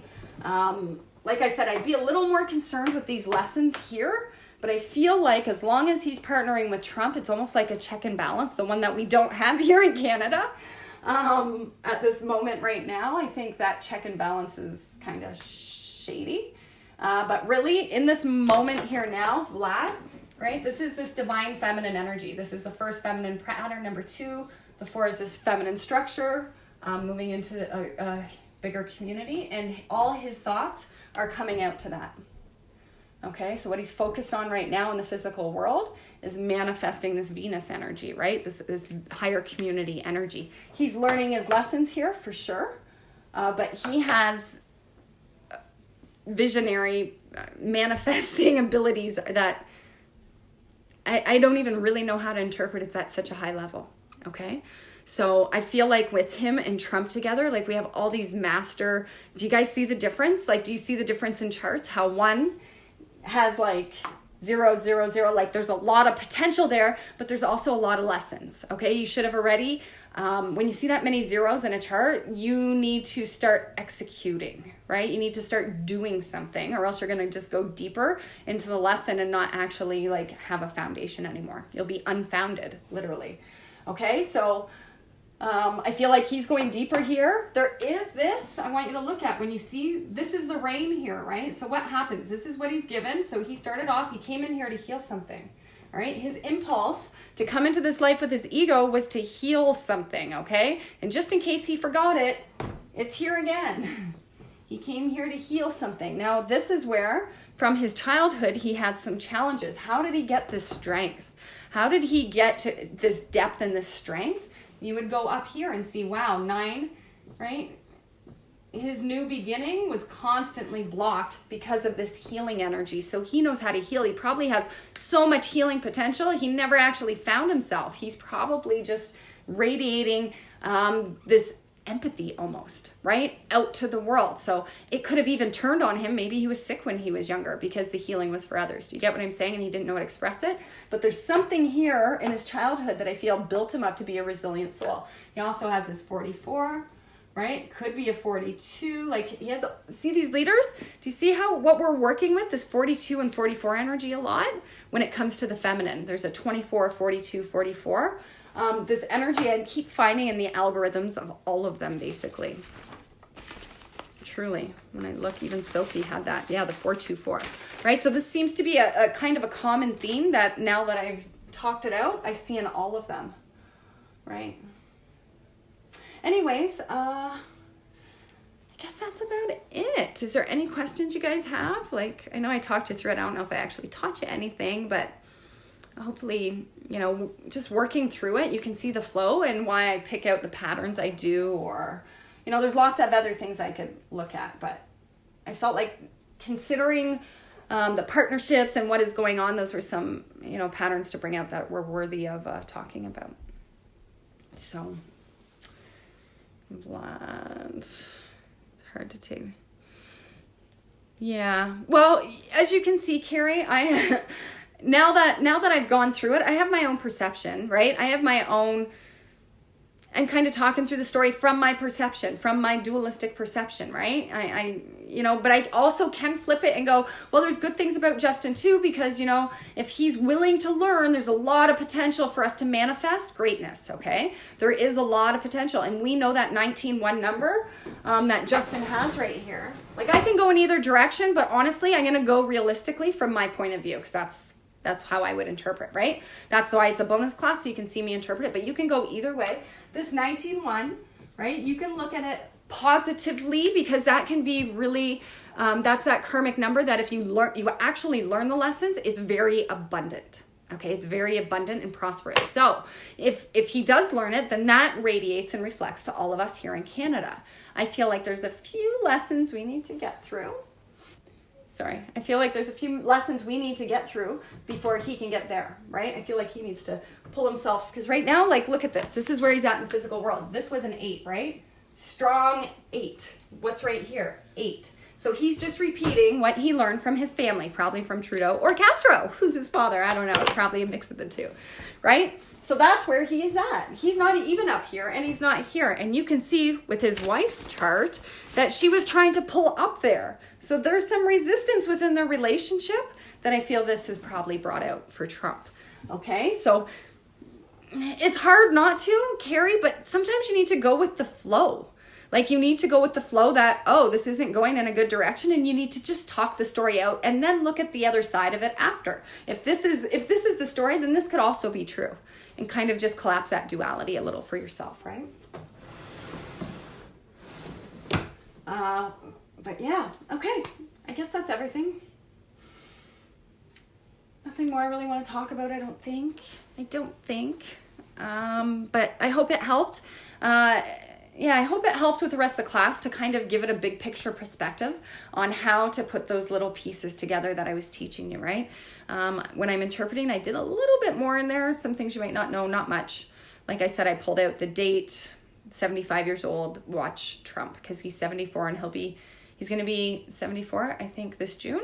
Like I said, I'd be a little more concerned with these lessons here, but I feel like as long as he's partnering with Trump, it's almost like a check and balance, the one that we don't have here in Canada. At this moment right now, I think that check and balance is kind of shady. But really, in this moment here now, Vlad, right? This is this divine feminine energy. This is the first feminine pattern. Number 2, the 4 is this feminine structure, moving into a bigger community. And all his thoughts are coming out to that. Okay, so what he's focused on right now in the physical world is manifesting this Venus energy, right? This higher community energy. He's learning his lessons here for sure, but he has visionary manifesting abilities that I don't even really know how to interpret. It's at such a high level, okay? So I feel like with him and Trump together, like we have all these master, do you guys see the difference? Like, do you see the difference in charts? How one has like 0, 0, 0, like there's a lot of potential there, but there's also a lot of lessons, okay? You should have already, when you see that many zeros in a chart, you need to start executing, right? You need to start doing something, or else you're going to just go deeper into the lesson and not actually like have a foundation anymore. You'll be unfounded, literally. Okay, so I feel like he's going deeper here. There is this I want you to look at. When you see, this is the rain here, right? So what happens? This is what he's given. So he started off, he came in here to heal something, all right? His impulse to come into this life with his ego was to heal something, okay? And just in case he forgot it, it's here again. He came here to heal something. Now, this is where, from his childhood, he had some challenges. How did he get this strength? How did he get to this depth and this strength? You would go up here and see, wow, 9, right? His new beginning was constantly blocked because of this healing energy. So he knows how to heal. He probably has so much healing potential. He never actually found himself. He's probably just radiating this empathy almost, right? Out to the world. So it could have even turned on him. Maybe he was sick when he was younger because the healing was for others. Do you get what I'm saying? And he didn't know how to express it. But there's something here in his childhood that I feel built him up to be a resilient soul. He also has this 44, right? Could be a 42. Like he has, see these leaders? Do you see how what we're working with, this 42 and 44 energy a lot when it comes to the feminine? There's a 24, 42, 44. This energy I keep finding in the algorithms of all of them, basically. Truly, when I look, even Sophie had that. Yeah, the 424, right? So this seems to be a kind of a common theme that now that I've talked it out, I see in all of them, right? Anyways, I guess that's about it. Is there any questions you guys have? Like, I know I talked you through it. I don't know if I actually taught you anything, but hopefully, you know, just working through it, you can see the flow and why I pick out the patterns I do, or, you know, there's lots of other things I could look at, but I felt like considering the partnerships and what is going on, those were some, you know, patterns to bring out that were worthy of talking about. So, Vlad, hard to take. Yeah, well, as you can see, Carrie, Now that I've gone through it, I have my own perception, right? I have my own I'm kind of talking through the story from my perception, from my dualistic perception, right? But I also can flip it and go, well, there's good things about Justin too, because, if he's willing to learn, there's a lot of potential for us to manifest greatness, okay? There is a lot of potential. And we know that 19-1 number that Justin has right here. Like, I can go in either direction, but honestly, I'm going to go realistically from my point of view, because that's how I would interpret, right? That's why it's a bonus class, so you can see me interpret it, but you can go either way. This 19-1, right? You can look at it positively, because that can be really, that's that karmic number that if you actually learn the lessons, it's very abundant. Okay, it's very abundant and prosperous. So if he does learn it, then that radiates and reflects to all of us here in Canada. I feel like there's a few lessons we need to get through. I feel like there's a few lessons we need to get through before he can get there, right? I feel like he needs to pull himself, because right now, like, look at this. This is where he's at in the physical world. This was an 8, right? Strong 8. What's right here? 8. So he's just repeating what he learned from his family, probably from Trudeau or Castro, who's his father. I don't know. Probably a mix of the two, right? So that's where he is at. He's not even up here, and he's not here. And you can see with his wife's chart that she was trying to pull up there. So there's some resistance within their relationship that I feel this has probably brought out for Trump. Okay, so it's hard not to, Carrie, but sometimes you need to go with the flow. Like, you need to go with the flow that, oh, this isn't going in a good direction, and you need to just talk the story out and then look at the other side of it after. If this is the story, then this could also be true, and kind of just collapse that duality a little for yourself, right? But yeah, okay. I guess that's everything. Nothing more I really want to talk about, I don't think. But I hope it helped. I hope it helped with the rest of the class to kind of give it a big picture perspective on how to put those little pieces together that I was teaching you, right? When I'm interpreting, I did a little bit more in there. Some things you might not know, not much. Like I said, I pulled out the date, 75 years old, watch Trump, because he's 74 and he's going to be 74, I think, this June.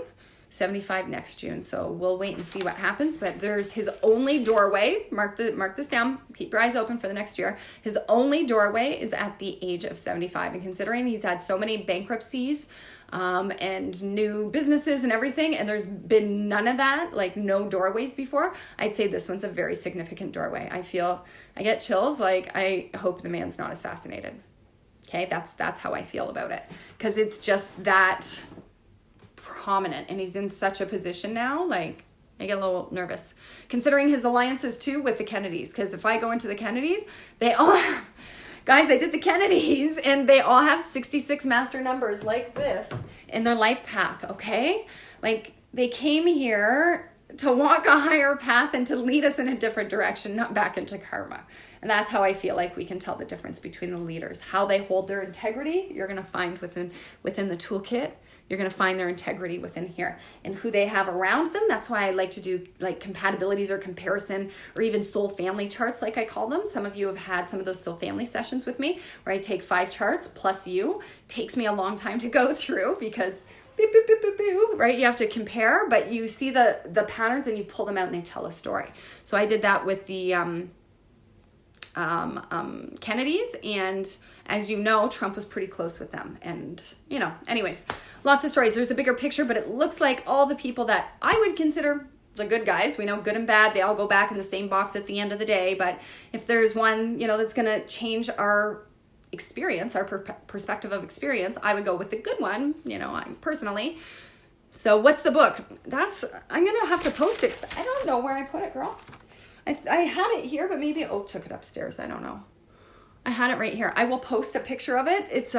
75 next June. So we'll wait and see what happens. But there's his only doorway. Mark this down. Keep your eyes open for the next year. His only doorway is at the age of 75. And considering he's had so many bankruptcies and new businesses and everything, and there's been none of that, like no doorways before, I'd say this one's a very significant doorway. I get chills. Like, I hope the man's not assassinated. Okay, that's how I feel about it. Because it's just that prominent, and he's in such a position now. Like, I get a little nervous considering his alliances too with the Kennedys, because if I go into the Kennedys, they all have, guys, I did the Kennedys, and they all have 66 master numbers like this in their life path. Okay, like, they came here to walk a higher path and to lead us in a different direction, not back into karma. And that's how I feel like we can tell the difference between the leaders. How they hold their integrity, you're going to find within the toolkit. You're going to find their integrity within here, and who they have around them. That's why I like to do like compatibilities or comparison, or even soul family charts, like I call them. Some of you have had some of those soul family sessions with me where I take 5 charts plus you. Takes me a long time to go through because beep, beep, beep, beep, beep, right? You have to compare, but you see the patterns and you pull them out and they tell a story. So I did that with the Kennedys, and as you know, Trump was pretty close with them. And, anyways, lots of stories. There's a bigger picture, but it looks like all the people that I would consider the good guys, we know good and bad, they all go back in the same box at the end of the day. But if there's one, that's going to change our experience, our perspective of experience, I would go with the good one, I personally. So what's the book? I'm going to have to post it, 'cause I don't know where I put it, girl. I had it here, but maybe Oak took it upstairs. I don't know. I had it right here. I will post a picture of it. It's